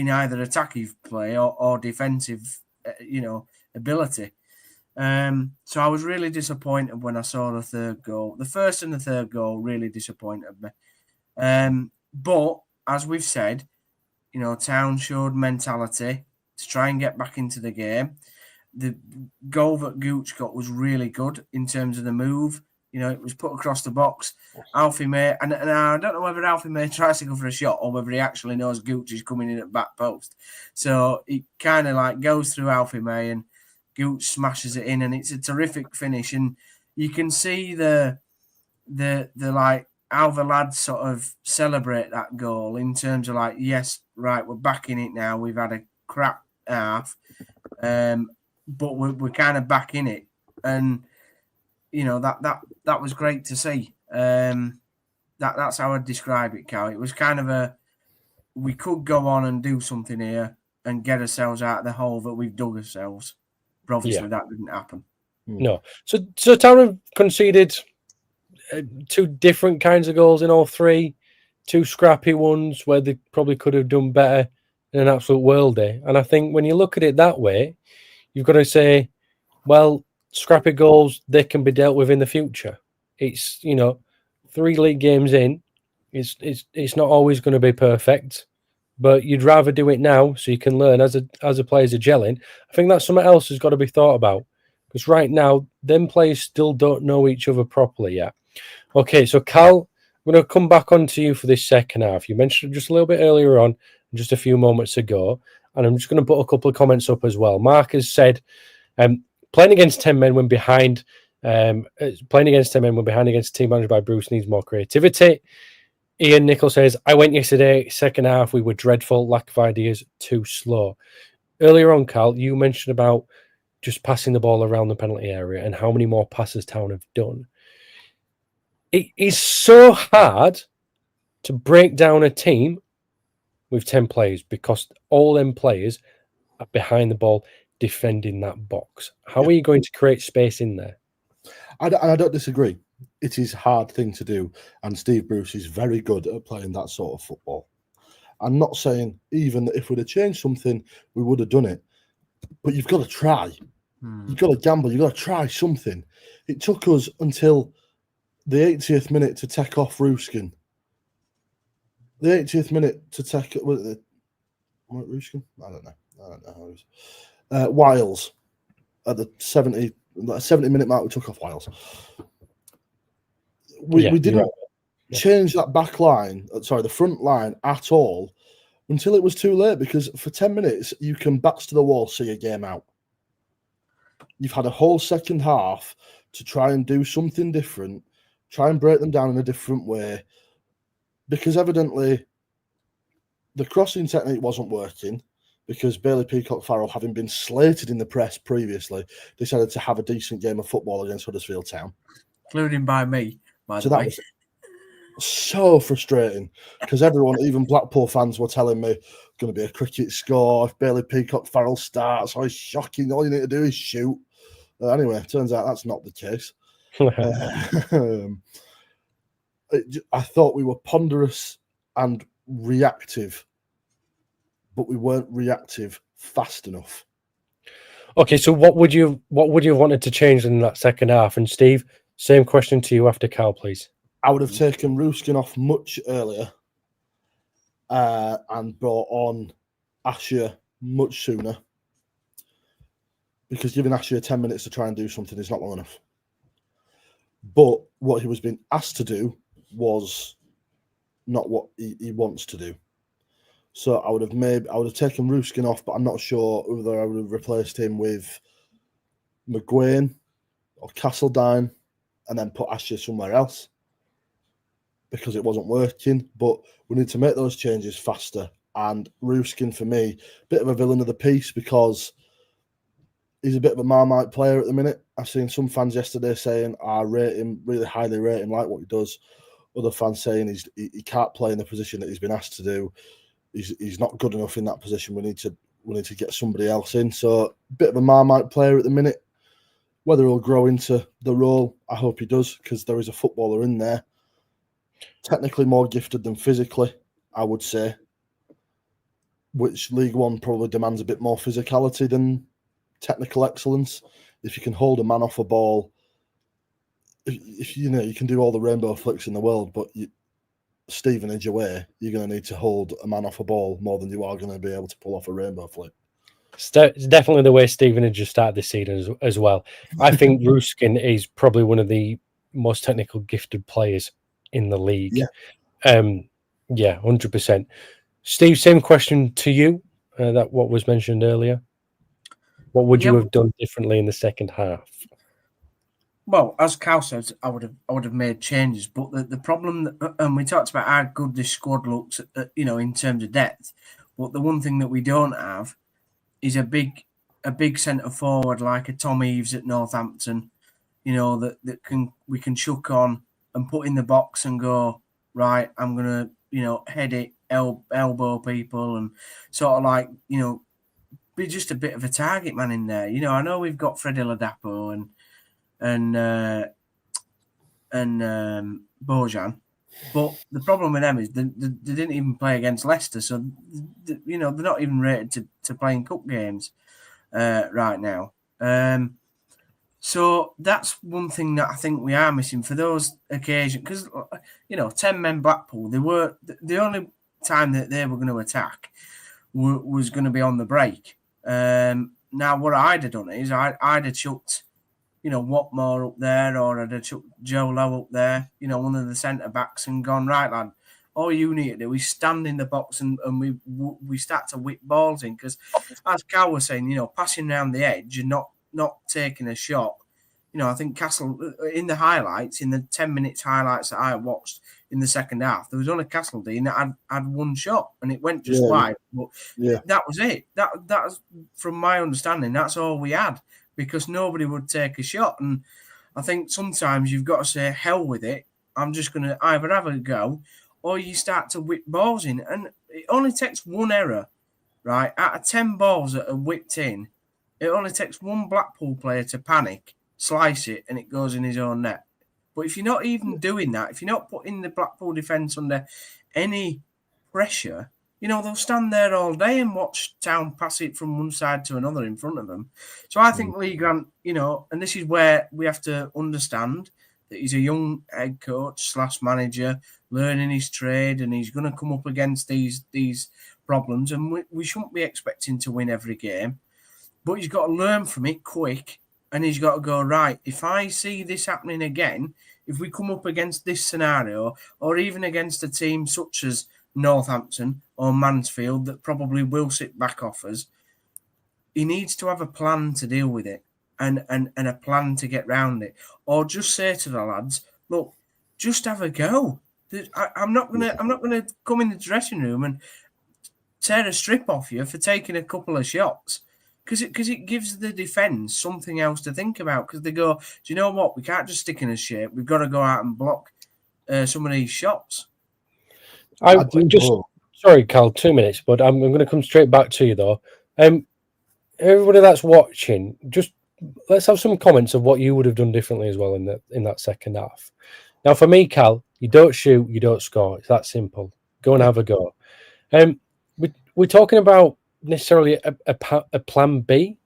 either attacking play or defensive, ability. So I was really disappointed when I saw the third goal. The first and the third goal really disappointed me. But as we've said, Town showed mentality to try and get back into the game. The goal that Gooch got was really good in terms of the move. It was put across the box. Alfie May, and I don't know whether Alfie May tries to go for a shot or whether he actually knows Gooch is coming in at back post. So he kind of like goes through Alfie May and Gooch smashes it in, and it's a terrific finish. And you can see the like how the lads sort of celebrate that goal in terms of like, yes, right, we're back in it now. We've had a crap half, but we're kind of back in it, and that was great to see. That's how I'd describe it, Cal. It was kind of we could go on and do something here and get ourselves out of the hole that we've dug ourselves. But obviously that didn't happen.
No. So Town have conceded 2 different kinds of goals in all 3, 2 scrappy ones where they probably could have done better in an absolute worldie. And I think when you look at it that way, you've got to say, well, scrappy goals, they can be dealt with in the future. It's 3 league games in, it's not always going to be perfect, but you'd rather do it now so you can learn as the players are gelling. I think that's something else has got to be thought about, because right now them players still don't know each other properly yet. Okay, so Cal, I'm going to come back onto you for this second half. You mentioned just a little bit earlier on, just a few moments ago, and I'm just going to put a couple of comments up as well. Mark has said, playing against 10 men when behind against a team managed by Bruce needs more creativity. Ian Nichol says, I went yesterday, second half, we were dreadful, lack of ideas, too slow. Earlier on, Cal, you mentioned about just passing the ball around the penalty area and how many more passes Town have done. It is so hard to break down a team with 10 players because all them players are behind the ball defending that box. How are you going to create space in there?
I don't disagree. It is a hard thing to do, and Steve Bruce is very good at playing that sort of football. I'm not saying even that if we'd have changed something, we would have done it, but you've got to try. You've got to gamble. You've got to try something. It took us until the 80th minute to take off Ruskin. The 80th minute to take it. Was it Ruskin? I don't know how it was. Wiles at the 70-minute mark, we took off Wiles. We didn't change that back line, the front line at all until it was too late, because for 10 minutes you can backs to the wall, see a game out. You've had a whole second half to try and do something different, try and break them down in a different way, because evidently the crossing technique wasn't working, because Bailey Peacock-Farrell, having been slated in the press previously, decided to have a decent game of football against Huddersfield Town.
Including by me, by the way.
That was so frustrating, because everyone, even Blackpool fans, were telling me going to be a cricket score if Bailey Peacock-Farrell starts. Oh, it's shocking. All you need to do is shoot. Anyway, it turns out that's not the case. I thought we were ponderous and reactive, but we weren't reactive fast enough.
Okay, so what would you have wanted to change in that second half? And Steve, same question to you after Cal, please.
I would have taken Ruskin off much earlier and brought on Asher much sooner, because giving Asher 10 minutes to try and do something is not long enough. But what he was being asked to do was not what he wants to do. So I would have taken Ruskin off, but I'm not sure whether I would have replaced him with McGuane or Castledine and then put Asher somewhere else, because it wasn't working. But we need to make those changes faster. And Ruskin, for me, a bit of a villain of the piece, because he's a bit of a Marmite player at the minute. I've seen some fans yesterday saying, I rate him, really highly rate him, like what he does. Other fans saying he can't play in the position that he's been asked to do. He's not good enough in that position. We need to get somebody else in. So a bit of a Marmite player at the minute. Whether he'll grow into the role, I hope he does, because there is a footballer in there. Technically more gifted than physically, I would say, which League One probably demands a bit more physicality than technical excellence if you can hold a man off a ball, if you know you can do all the rainbow flicks in the world, but Stevenage away, you're going to need to hold a man off a ball more than you are going to be able to pull off a rainbow flick.
It's definitely the way Stevenage has started this season as well. I think Ruskin is probably one of the most technical gifted players in the league. Yeah, 100%. Steve, same question to you. That what was mentioned earlier. What would you have done differently in the second half?
Well, as Cal said, I would have made changes, but the problem, and we talked about how good this squad looks, in terms of depth. But the one thing that we don't have is a big centre forward like a Tom Eaves at Northampton, that we can chuck on and put in the box and go, right, I'm gonna head it, elbow people, and sort of like be just a bit of a target man in there. I know we've got Freddie Ladapo and Bojan, but the problem with them is they didn't even play against Leicester, so they're not even rated to play in cup games right now. So that's one thing that I think we are missing for those occasions, because 10 men Blackpool, they were the only time that they were going to attack was going to be on the break. Now what I'd have done is I'd have chucked Watmore up there, or I'd have chucked Joe Lowe up there, one of the centre backs, and gone, right, lad, all you need to do is stand in the box and we start to whip balls in, because as Cal was saying, passing around the edge and not taking a shot. I think Castle, in the highlights, in the 10 minutes highlights that I watched in the second half, there was only Castledine that had one shot and it went just wide. But that was it. That's from my understanding, that's all we had, because nobody would take a shot. And I think sometimes you've got to say, hell with it. I'm just going to either have a go, or you start to whip balls in. And it only takes one error, right? Out of 10 balls that are whipped in, it only takes one Blackpool player to panic, slice it, and it goes in his own net. But if you're not even doing that, if you're not putting the Blackpool defence under any pressure, they'll stand there all day and watch Town pass it from one side to another in front of them. So I think Lee Grant, and this is where we have to understand that he's a young head coach / manager, learning his trade, and he's going to come up against these problems, and we shouldn't be expecting to win every game. But he's got to learn from it quick, and he's got to go, right, if I see this happening again, if we come up against this scenario, or even against a team such as Northampton or Mansfield that probably will sit back off us, he needs to have a plan to deal with it and a plan to get round it. Or just say to the lads, look, just have a go. I'm not gonna come in the dressing room and tear a strip off you for taking a couple of shots. Because it gives the defence something else to think about. Because they go, do you know what? We can't just stick in a shape. We've got to go out and block some of these shots.
Sorry, Cal, 2 minutes, but I'm going to come straight back to you though. Everybody that's watching, just let's have some comments of what you would have done differently as well in that second half. Now, for me, Cal, you don't shoot, you don't score. It's that simple. Go and have a go. We're talking about necessarily a plan B.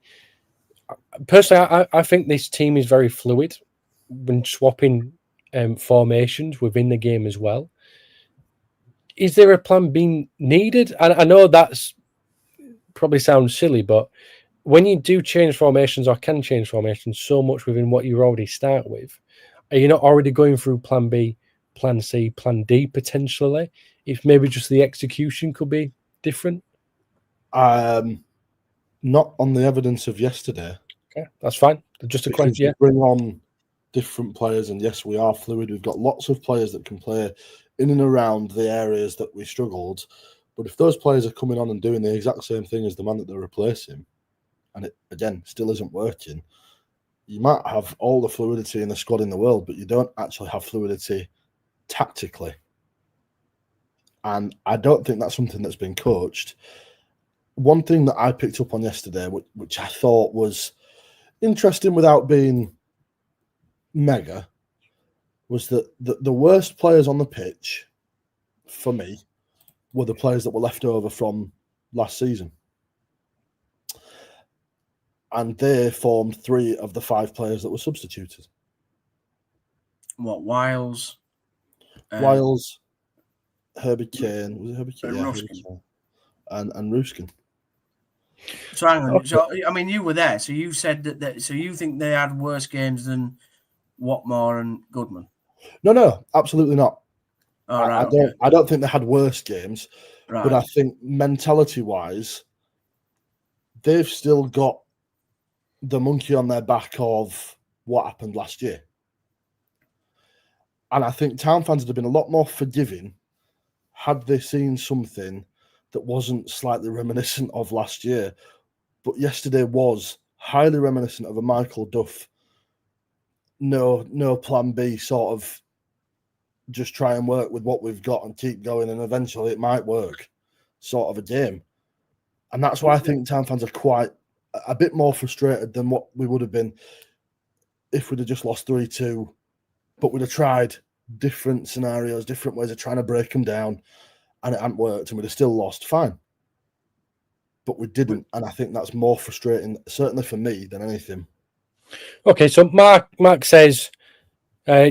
Personally, I think this team is very fluid when swapping formations within the game as well. Is there a plan B needed? I know that's probably sounds silly, but when you do change formations or can change formations so much within what you already start with, are you not already going through plan B, plan C, plan D potentially? If maybe just the execution could be different?
Not on the evidence of yesterday.
Okay, that's fine. Just a question.
Yeah. Bring on different players, and yes, we are fluid. We've got lots of players that can play in and around the areas that we struggled. But if those players are coming on and doing the exact same thing as the man that they're replacing, and it again still isn't working, you might have all the fluidity in the squad in the world, but you don't actually have fluidity tactically. And I don't think that's something that's been coached. One thing that I picked up on yesterday, which I thought was interesting without being mega, was that the worst players on the pitch, for me, were the players that were left over from last season. and they formed 3 of the 5 players that were substituted.
What, Wiles?
Wiles, Herbie Kaine, was it Herbie Kaine?
And
Yeah,
Ruskin.
And Ruskin.
So hang on.
Okay.
So I mean, you were there. So you said that. So you think they had worse games than Watmore and Goodman?
No, absolutely not.
All right.
I don't think they had worse games,
Right.
but I think mentality-wise, they've still got the monkey on their back of what happened last year. And I think Town fans would have been a lot more forgiving had they seen something that wasn't slightly reminiscent of last year. But yesterday was highly reminiscent of a Michael Duff, no plan B, sort of just try and work with what we've got and keep going, and eventually it might work sort of a game. And that's why I think Town fans are quite a bit more frustrated than what we would have been if we'd have just lost 3-2, but we'd have tried different scenarios, different ways of trying to break them down, and it hadn't worked, and we'd have still lost. Fine. But we didn't, and I think that's more frustrating, certainly for me, than anything.
Okay, so Mark says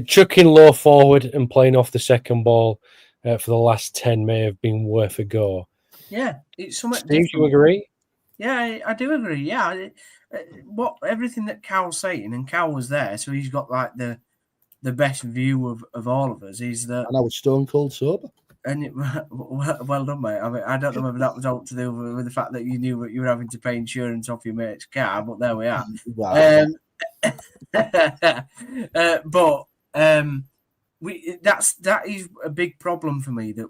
chucking low forward and playing off the second ball for the last 10 may have been worth a go.
Yeah, it's somewhat
Steve,
different.
do you agree?
Yeah, I do agree. Yeah, everything that Cal's saying, and Cal was there, so he's got like the best view of all of us. Is that,
And I was stone cold sober.
and well done, mate. I mean, I don't know whether that was all to do with the fact that you knew that you were having to pay insurance off your mate's car, but there we are.
Right.
That is a big problem for me. That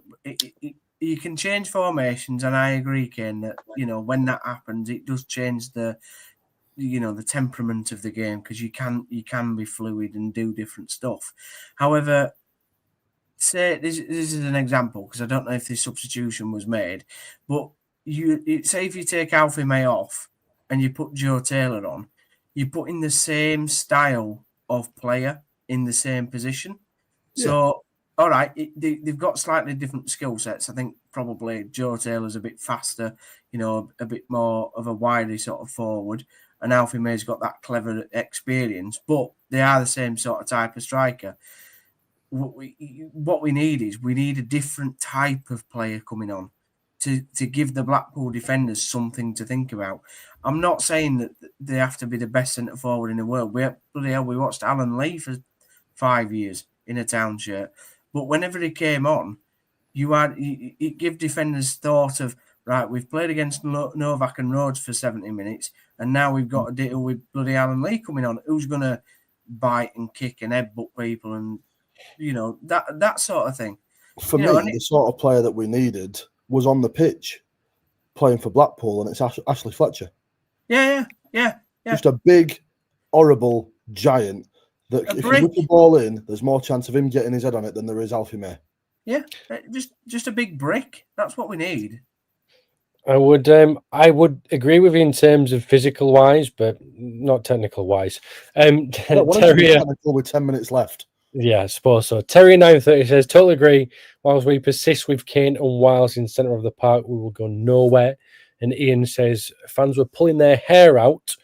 you can change formations, and I agree, Kaine, that when that happens, it does change the temperament of the game, because you can be fluid and do different stuff. However, say this is an example, because I don't know if this substitution was made, but say if you take Alfie May off and you put Joe Taylor on, you're putting the same style of player in the same position. Yeah. So, all right, they've got slightly different skill sets. I think probably Joe Taylor's a bit faster, a bit more of a wiry sort of forward, and Alfie May's got that clever experience, but they are the same sort of type of striker. What we need is a different type of player coming on to give the Blackpool defenders something to think about. I'm not saying that they have to be the best centre forward in the world. We watched Alan Lee for 5 years in a Town shirt, but whenever he came on, it gave defenders thought of, right, we've played against Novak and Rhodes for 70 minutes, and now we've got to deal with bloody Alan Lee coming on, who's going to bite and kick and headbutt people, and that sort of thing.
For me, the sort of player that we needed was on the pitch playing for Blackpool, and it's Ashley Fletcher.
Yeah.
Just a big, horrible giant that if you whip the ball in, there's more chance of him getting his head on it than there is Alfie May.
Yeah, just a big brick. That's what we need.
I would agree with you in terms of physical wise, but not technical wise.
Terrier with 10 minutes left.
Yeah, I suppose so. Terrier 930 says, totally agree. Whilst we persist with Kaine and Wiles in centre of the park, we will go nowhere. And Ian says fans were pulling their hair out.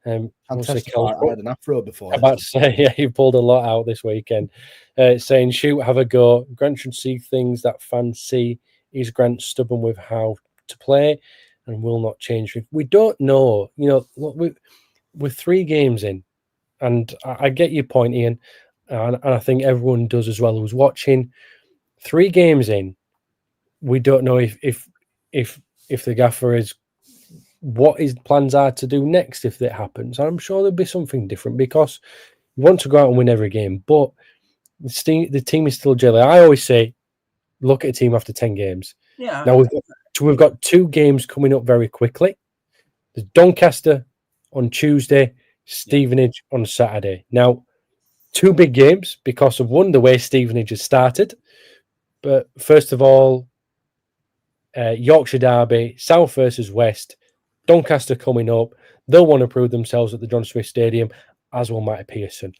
I had an afro before.
I'm about to say, yeah, he pulled a lot out this weekend. Saying, shoot, have a go. Grant should see things that fans see. Is Grant stubborn with how to play and will not change? We don't know. We're 3 games in, and I get your point, Ian, and I think everyone does as well who's watching. 3 games in, we don't know if the gaffer is what his plans are to do next if that happens. I'm sure there'll be something different, because you want to go out and win every game, but the team is still jelly. I always say, look at a team after 10 games.
Yeah.
Now we've got 2 games coming up very quickly. There's Doncaster on Tuesday, Stevenage on Saturday. Now, 2 big games because of, one, the way Stevenage has started. But first of all, Yorkshire Derby, South versus West, Doncaster coming up. They'll want to prove themselves at the John Smith Stadium, as will Matty Pearson.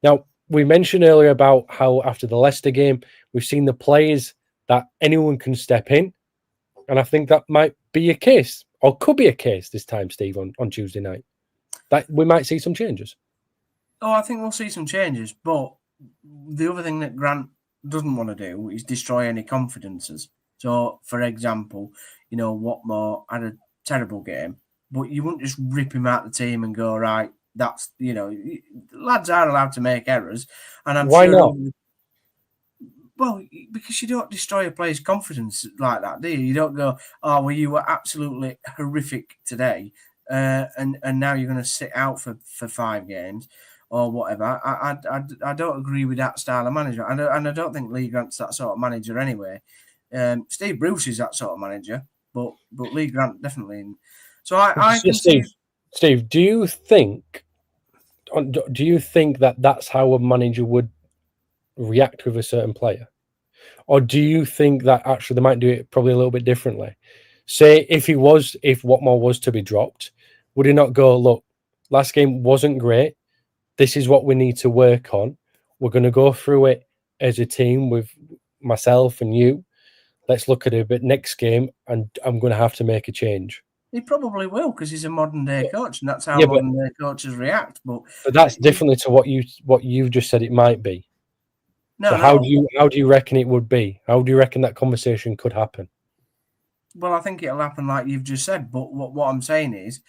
Now, we mentioned earlier about how after the Leicester game, we've seen the players that anyone can step in. And I think that might be a case, or could be a case this time, Steve, on Tuesday night. that we might see some changes.
Oh, I think we'll see some changes, but the other thing that Grant doesn't want to do is destroy any confidences. So, for example, Watmore had a terrible game, but you wouldn't just rip him out the team and go, right, that's, lads are allowed to make errors. And I'm
Why
sure
not?
Well, because you don't destroy a player's confidence like that, do you? You don't go, oh, well, you were absolutely horrific today, and now you're going to sit out for 5 games or whatever. I don't agree with that style of management, and I don't think Lee Grant's that sort of manager anyway. Steve Bruce is that sort of manager, but Lee Grant definitely. So I can see.
Steve, do you think that that's how a manager would react with a certain player, or do you think that actually they might do it probably a little bit differently? Say if Watmore was to be dropped, would he not go, look, last game wasn't great, this is what we need to work on, we're going to go through it as a team with myself and you, let's look at it, but next game and I'm going to have to make a change?
He probably will, because he's a modern day coach, and that's how modern day coaches react. But
that's differently to what you've just said it might be.
No,
so how do you reckon it would be? How do you reckon that conversation could happen?
Well, I think it'll happen like you've just said. But what I'm saying is,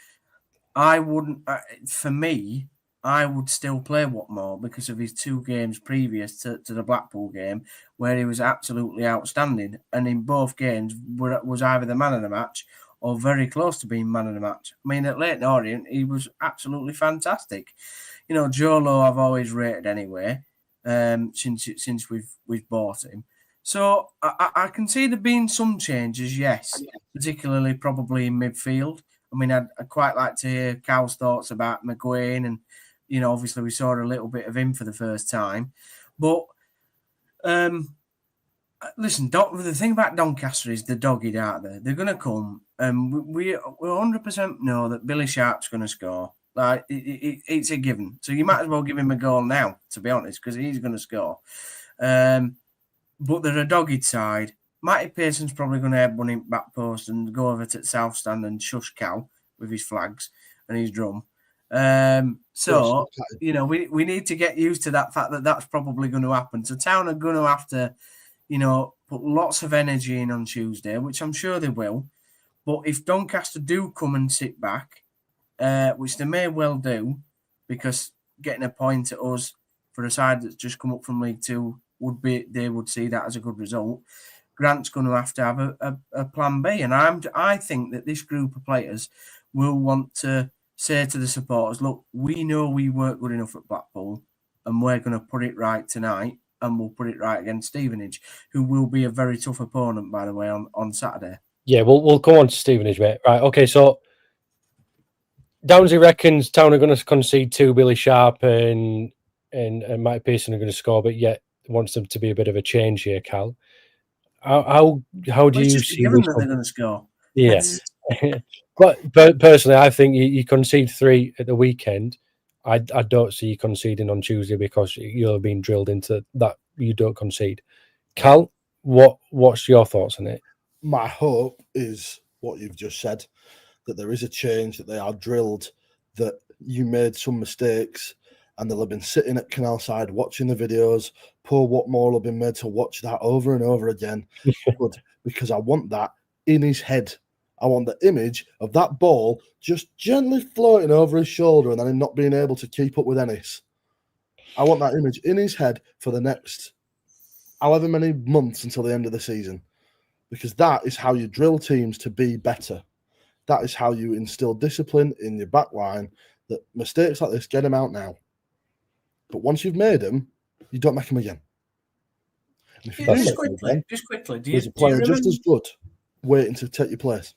I wouldn't. For me, I would still play Watmore because of his 2 games previous to the Blackpool game, where he was absolutely outstanding, and in both games was either the man of the match or very close to being man of the match. I mean, at Leyton Orient, he was absolutely fantastic. Joe Lowe I've always rated anyway. Since we've bought him, so I can see there being some changes, yes, particularly probably in midfield. I mean, I'd quite like to hear Cal's thoughts about McGuane, and obviously we saw a little bit of him for the first time, but listen, the thing about Doncaster is they're dogged out there. They're going to come, and we 100% know that Billy Sharp's going to score. Like it's a given. So you might as well give him a goal now, to be honest, because he's going to score. But they're a dogged side. Matty Pearson's probably going to head one in back post and go over to South Stand and shush Cal with his flags and his drum. So we need to get used to that fact that that's probably going to happen. So Town are going to have to, put lots of energy in on Tuesday, which I'm sure they will. But if Doncaster do come and sit back, which they may well do, because getting a point at us for a side that's just come up from League Two they would see that as a good result. Grant's going to have a plan B, and I think that this group of players will want to say to the supporters, look, we know we weren't good enough at Blackpool, and we're going to put it right tonight, and we'll put it right against Stevenage, who will be a very tough opponent, by the way, on Saturday.
Yeah, we'll come on to Stevenage, mate. Right, okay, so Downsy reckons Town are going to concede 2, Billy Sharp and Mike Pearson are going to score, but yet wants them to be a bit of a change here, Cal. How do you see
given that they're going to score?
Yeah. But personally, I think you concede 3 at the weekend. I don't see you conceding on Tuesday because you're being drilled into that you don't concede. Cal, what's your thoughts on it?
My hope is what you've just said, that there is a change, that they are drilled, that you made some mistakes, and they'll have been sitting at Canal Side watching the videos. Poor Watmore will have been made to watch that over and over again. But because I want that in his head. I want the image of that ball just gently floating over his shoulder and then him not being able to keep up with Ennis. I want that image in his head for the next however many months until the end of the season. Because that is how you drill teams to be better. That is how you instill discipline in your back line, that mistakes like this, get them out now. But once you've made them, you don't make them again. And if you
just quickly,
there's a player just as good waiting to take your place.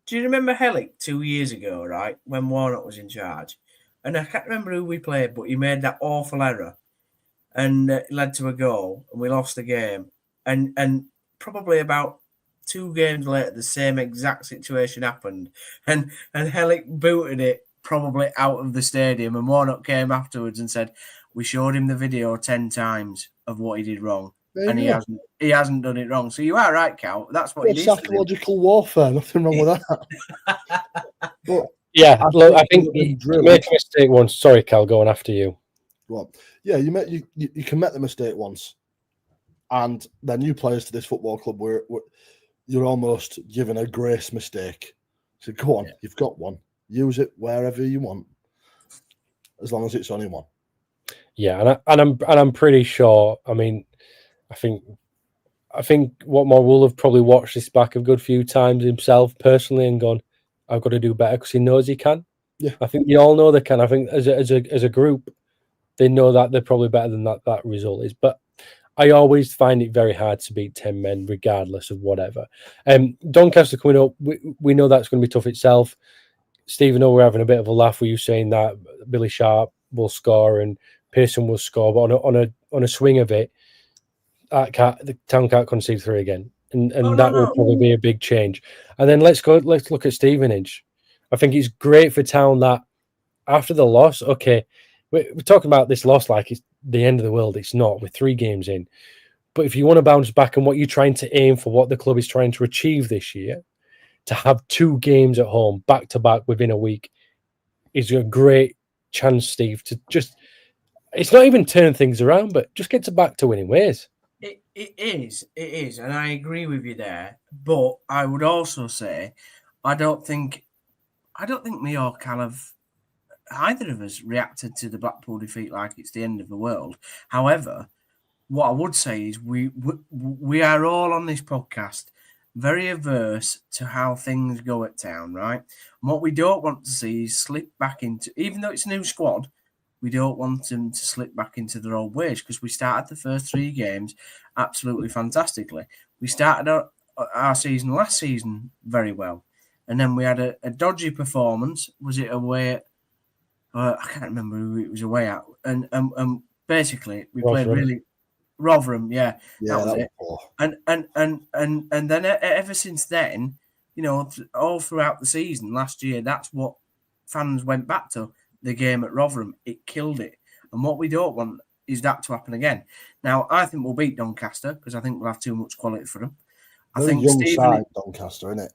Do you remember Hellick 2 years ago, right, when Warnock was in charge? And I can't remember who we played, but he made that awful error and it led to a goal, and we lost the game. And probably about 2 games later, the same exact situation happened, and Hellick booted it probably out of the stadium, and Warnock came afterwards and said, we showed him the video 10 times of what he did wrong. And he hasn't done it wrong. So you are right, Cal. That's what he needs.
Psychological warfare. Nothing wrong with that. But
Yeah, look, I think
we've been
you
drilled.
made a mistake once. Sorry, Cal, going after you.
Well, yeah, you can make the mistake once, and then new players to this football club where you're almost given a grace mistake. So go on, you've got one. Use it wherever you want, as long as it's only one.
Yeah, and I'm pretty sure. I mean, I think Watmore will have probably watched this back a good few times himself personally and gone, "I've got to do better," because he knows he can.
Yeah,
I think you all know they can. I think as a group, they know that they're probably better than that result is. But I always find it very hard to beat 10 men, regardless of whatever. Doncaster coming up, we know that's going to be tough itself. Stephen, we're having a bit of a laugh with you saying that Billy Sharp will score and Pearson will score, but on a swing of it, the town can't concede 3 again, and that will probably be a big change. And then let's look at Stevenage. I think it's great for town that after the loss, okay, we're talking about this loss like it's the end of the world. It's not. We're 3 games in. But if you want to bounce back and what you're trying to aim for, what the club is trying to achieve this year, to have 2 games at home back to back within a week is a great chance, Steve, to just, it's not even turn things around, but just get back to winning ways.
It is, and I agree with you there. But I would also say, I don't think me or Cal have either of us reacted to the Blackpool defeat like it's the end of the world. However, what I would say is we are all on this podcast very averse to how things go at town, right? And what we don't want to see is slip back into, even though it's a new squad, we don't want them to slip back into their old ways, because we started the first 3 games absolutely fantastically. We started our season last season very well. And then we had a dodgy performance. Was it away at, I can't remember who it was away at. And basically, we played really... Rotherham, yeah, that was it. And then ever since then, you know, all throughout the season last year, that's what fans went back to, the game at Rotherham. It killed it. And what we don't want is that to happen again. Now, I think we'll beat Doncaster because I think we'll have too much quality for them. I think
young side, Doncaster, isn't it?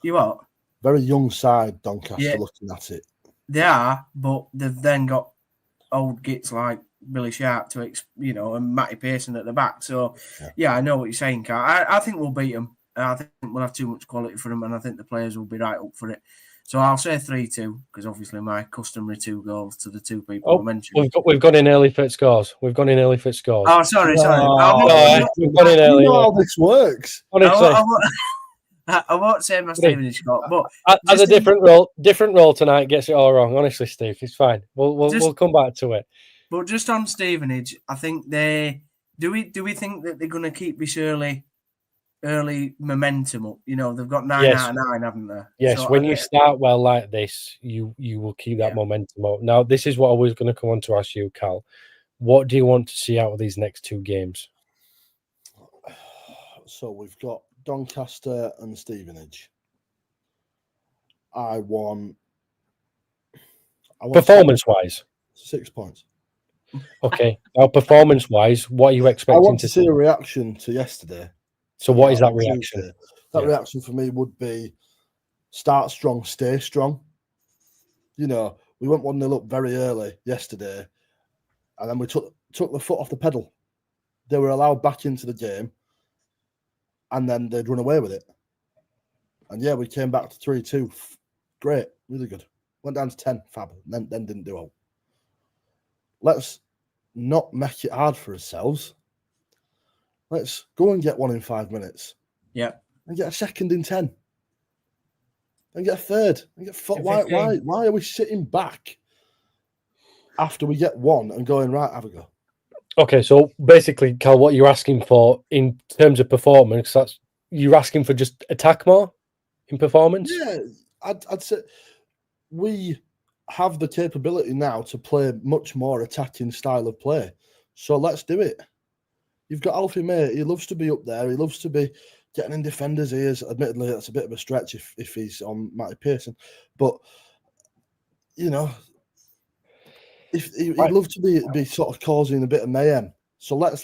You what?
Very young side, Doncaster, looking at it.
They are, but they've then got old gits like Billy Sharp to, you know, and Matty Pearson at the back. So, yeah, I know what you're saying, Carl. I think we'll beat them. I think we'll have too much quality for them, and I think the players will be right up for it. So I'll say 3-2, because obviously my customary 2 goals to the 2 people I mentioned.
We've gone in early for scores.
Oh, sorry.
We've gone in early.
You know how this works.
Honestly.
I won't say my Stevenage score, but
as a different role tonight gets it all wrong. Honestly, Steve, it's fine. We'll come back to it.
But just on Stevenage, I think do we think that they're going to keep this early momentum up? You know, they've got 9 out of 9, haven't they?
Yes, so when you start well like this, you will keep that momentum up. Now, this is what I was going to come on to ask you, Cal. What do you want to see out of these next 2 games?
So we've got Doncaster and Stevenage. I want
performance-wise,
6 points.
Okay. Now, performance-wise, what are you expecting?
I want to see a reaction to yesterday.
So, what is that reaction?
That reaction for me would be start strong, stay strong. You know, we went 1-0 up very early yesterday, and then we took the foot off the pedal. They were allowed back into the game, and then they'd run away with it. And yeah, we came back to 3-2. Great, really good. Went down to 10, fab. Then didn't do well. Let's not make it hard for ourselves. Let's go and get 1 in 5 minutes.
Yeah.
And get a second in 10. And get a third. And get why are we sitting back after we get 1 and going, right, have a go?
Okay, so basically, Cal, what you're asking for in terms of performance, that's you're asking for just attack more in performance?
Yeah, I'd say we have the capability now to play much more attacking style of play. So let's do it. You've got Alfie May. He loves to be up there. He loves to be getting in defenders' ears. Admittedly, that's a bit of a stretch if he's on Matty Pearson. But, you know, if he'd love to be sort of causing a bit of mayhem. So let's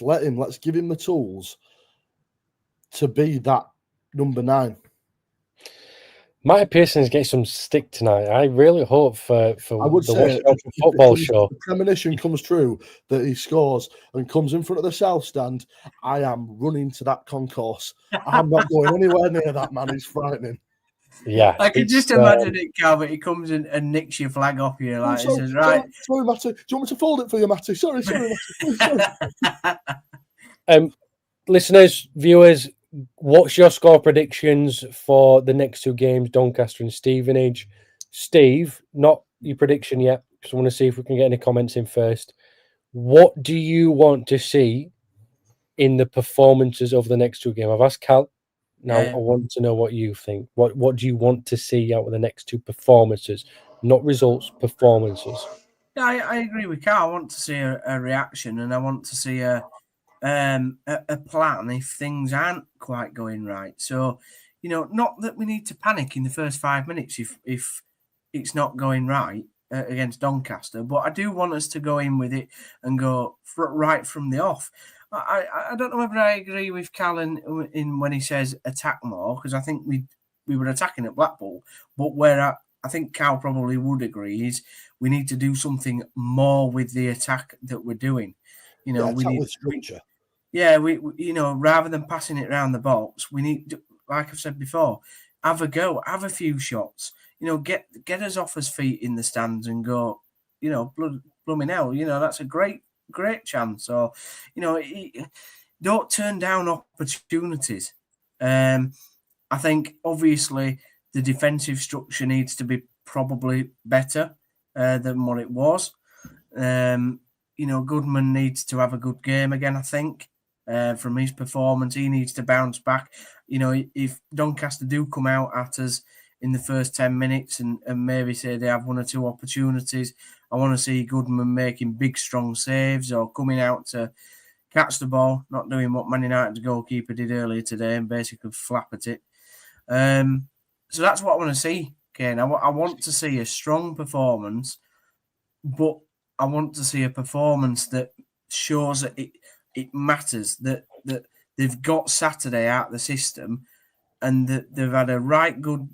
give him the tools to be that number 9.
Might Pearson's get some stick tonight. I really hope for
I would
the
say
West Yorkshire football show.
The premonition comes true that he scores and comes in front of the South Stand. I am running to that concourse. I'm not going anywhere near that man. He's frightening.
Yeah,
I can just imagine it, Calvert. He comes in and nicks your flag off you, like he says, "Right,
sorry, Matty. Do you want me to fold it for you, Matty? Sorry,
Matty. Listeners, viewers, what's your score predictions for the next two games, Doncaster and Stevenage? Steve, not your prediction yet, because I want to see if we can get any comments in first. What do you want to see in the performances of the next two games? I've asked Cal. Now I want to know what you think. What do you want to see out of the next two performances? Not results, performances.
Yeah, I agree with Cal. I want to see a reaction, and I want to see a plan if things aren't quite going right. So, not that we need to panic in the first 5 minutes if it's not going right against Doncaster, but I do want us to go in with it and go right from the off. I don't know whether I agree with Cal in when he says attack more, because I think we were attacking at Blackpool, but where I think Cal probably would agree is we need to do something more with the attack that we're doing. We need
with structure.
We rather than passing it around the box, we need, like I've said before, have a go, have a few shots. Get us off his feet in the stands and go. Blooming hell, that's a great chance. Or, don't turn down opportunities. I think obviously the defensive structure needs to be probably better than what it was. Goodman needs to have a good game again, I think, from his performance. He needs to bounce back. If Doncaster do come out at us in the first 10 minutes and maybe say they have one or two opportunities, I want to see Goodman making big, strong saves or coming out to catch the ball, not doing what Man United's goalkeeper did earlier today and basically flap at it. So that's what I want to see, Kaine. I want to see a strong performance, but I want to see a performance that shows that it matters, that they've got Saturday out of the system and that they've had a right good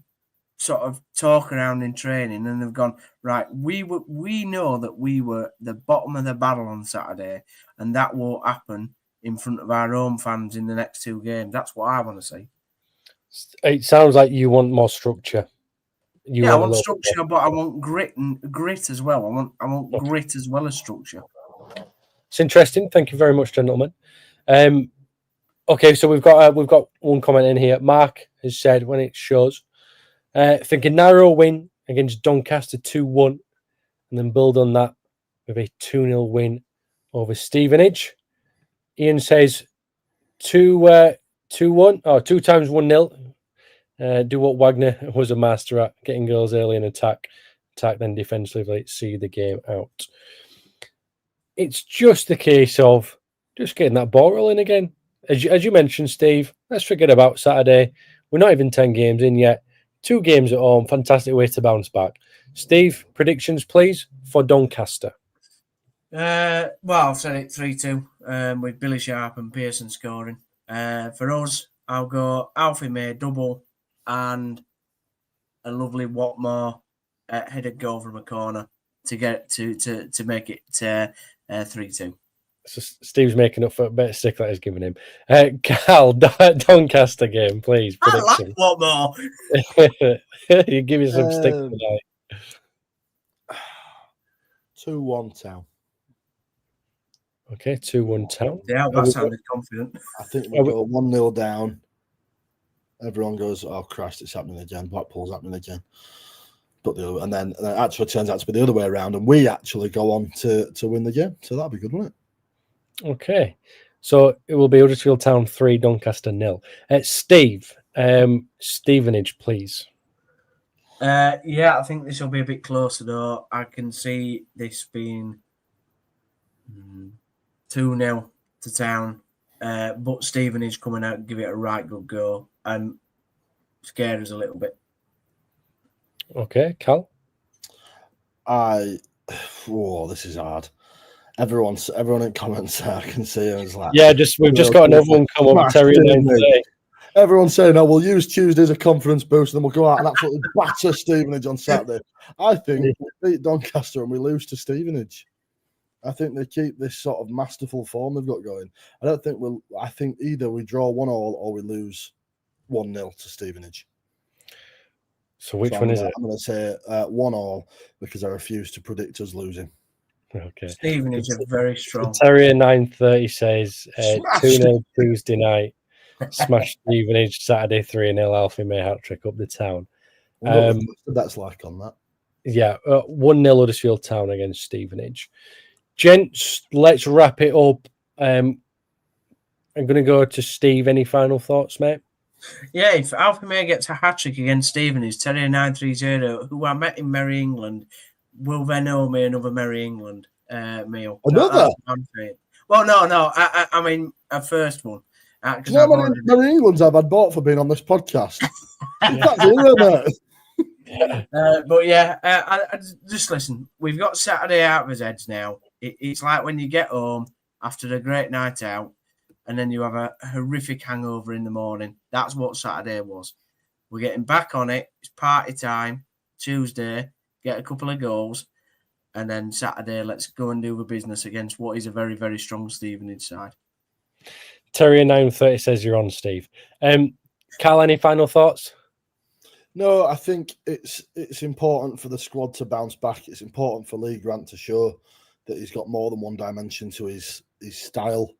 sort of talk around in training and they've gone, right, we know that we were the bottom of the barrel on Saturday and that won't happen in front of our own fans in the next two games. That's what I want to see.
It sounds like you want more structure.
I want structure, but I want grit as well. I want grit as well as structure.
It's interesting. Thank you very much, gentlemen. Okay, so we've got one comment in here. Mark has said when it shows, think a narrow win against Doncaster 2-1, and then build on that with a 2-0 win over Stevenage. Ian says 2-1 or 2 times 1-0. Do what Wagner was a master at, getting goals early in attack then defensively, see the game out. It's just the case of just getting that ball rolling again. As you mentioned, Steve, let's forget about Saturday. We're not even 10 games in yet. 2 games at home, fantastic way to bounce back. Steve, predictions, please, for Doncaster.
Well, I've said it 3-2 with Billy Sharp and Pearson scoring. For us, I'll go Alfie May double and a lovely Watmore headed goal from a corner to get to make it 3-2.
So Steve's making up for a bit of stick that he's giving him. Cal, Doncaster game, please. Prediction.
I like Watmore.
You give me some stick tonight.
2-1 Town.
Okay, 2-1 Town.
Yeah, that sounded confident.
I think we go 1-0 down. Everyone goes, oh Christ, it's happening again. Blackpool's happening again. But and then it actually turns out to be the other way around, and we actually go on to win the game. So that'll be good, won't it?
Okay, so it will be Huddersfield Town 3, Doncaster 0. Steve, Stevenage, please.
I think this will be a bit closer though. I can see this being 2-0 to Town, but Stevenage coming out and give it a right good go and scare us a little bit.
Okay, Cal.
This is hard. Everyone in comments I can see it was like,
yeah, we've just got another one come up. Terriers.
Everyone's saying, "Oh, we'll use Tuesday as a confidence boost, and then we'll go out and absolutely batter Stevenage on Saturday." I think we beat Doncaster and we lose to Stevenage. I think they keep this sort of masterful form they've got going. I think either we draw 1-1 or we lose 1-0 to Stevenage.
So which one is it?
I'm going to say 1-1 because I refuse to predict us losing.
Okay.
Stevenage are very strong.
Terrier 930 says 2-0 Tuesday night. Smash Stevenage Saturday 3-0. Alfie May hat trick up the town.
That's like on that.
Yeah, 1-0 Huddersfield Town against Stevenage. Gents, let's wrap it up. I'm going to go to Steve. Any final thoughts, mate?
Yeah, if Alfie May gets a hat trick against Stevenage, Terrier 930, who I met in Merry England, will then owe me another Merry England meal.
Another?
Well, no. I mean a first one.
Do you know how many Merry Englands I've had bought for being on this podcast? That's zero, mate.
But yeah, I just listen. We've got Saturday out of his heads now. It's like when you get home after a great night out, and then you have a horrific hangover in the morning. That's what Saturday was. We're getting back on it. It's party time. Tuesday, get a couple of goals, and then Saturday, let's go and do the business against what is a very, very strong Stevenage side.
Terrier 930 says you're on, Steve. Carl, any final thoughts?
No, I think it's important for the squad to bounce back. It's important for Lee Grant to show that he's got more than one dimension to his style,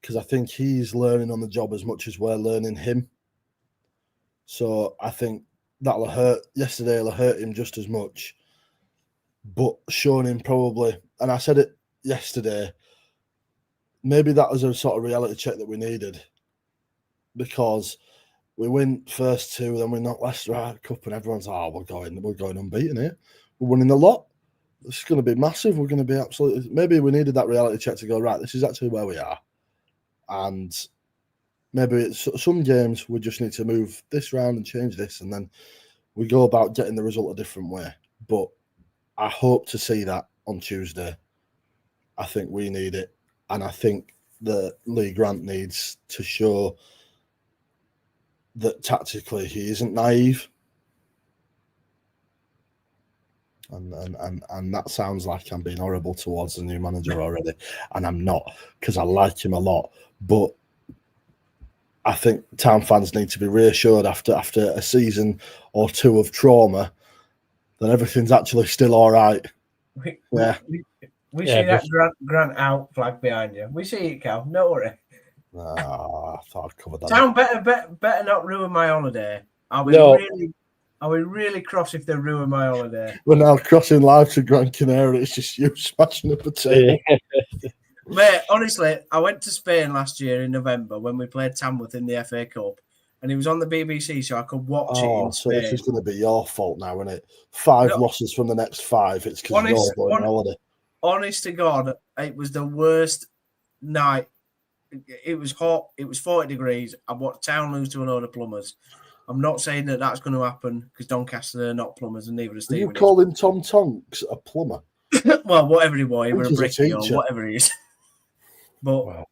because I think he's learning on the job as much as we're learning him. So I think that'll hurt. Yesterday will hurt him just as much, but showing him probably, and I said it yesterday, maybe that was a sort of reality check that we needed, because we win first two, then we knock Leicester out of the cup, and everyone's we're going unbeaten here. We're winning the lot. This is going to be massive. We're going to be absolutely. Maybe we needed that reality check to go, right, this is actually where we are, and maybe some games we just need to move this round and change this, and then we go about getting the result a different way. But I hope to see that on Tuesday. I think we need it, and I think that Lee Grant needs to show that tactically he isn't naive, and that sounds like I'm being horrible towards the new manager already, and I'm not, because I like him a lot. But I think town fans need to be reassured after a season or two of trauma that everything's actually still all right.
We see that Grant out flag behind you. We see it, Cal. No worry.
I thought I'd covered that.
Town better not ruin my holiday. I'll be really cross if they ruin my holiday.
We're now crossing live to Gran Canaria. It's just you smashing up a table.
Mate, honestly, I went to Spain last year in November when we played Tamworth in the FA Cup, and it was on the BBC, so I could watch it in Spain.
So this is going to be your fault now, isn't it? 5 losses from the next 5. It's because you're going on holiday.
Honest to God, it was the worst night. It was hot. It was 40 degrees. I watched Town lose to a load of plumbers. I'm not saying that that's going to happen because Doncaster are not plumbers and neither are Stevenage.
Are you calling Tom Tonks a plumber?
Well, whatever he was, he was a brickie or whatever he is. But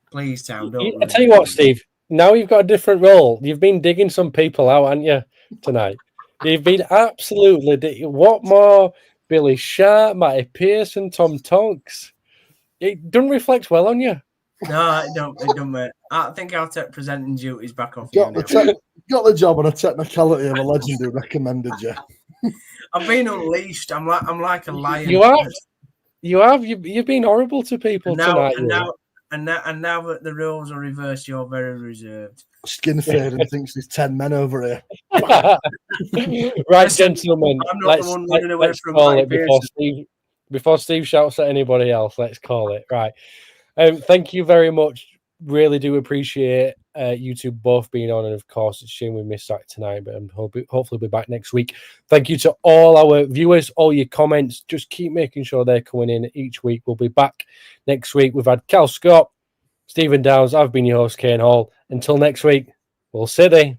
please, Town, don't.
I tell you what, Steve. Now you've got a different role. You've been digging some people out, haven't you, tonight? You've been absolutely. What more? Billy Sharp, Matty Pearson, Tom Tonks. It doesn't reflect well on you.
No, it don't, mate. I think I'll take presenting duties back off
got the job on a technicality of a legend who recommended you.
I've been unleashed. I'm like a lion.
You have. You've been horrible to people tonight.
And now that the rules are reversed, you're very reserved.
Skin fading thinks there's 10 men over here.
Right, gentlemen.
I'm not the one running away from
call it before Steve shouts at anybody else. Let's call it. Right. Thank you very much. Really do appreciate you two both being on, and of course it's a shame we missed out tonight, but hopefully we'll be back next week. Thank you to all our viewers, all your comments. Just keep making sure they're coming in each week. We'll be back next week. We've had Cal Scott, Stephen Downs. I've been your host, Kaine Hall. Until next week, we'll see you.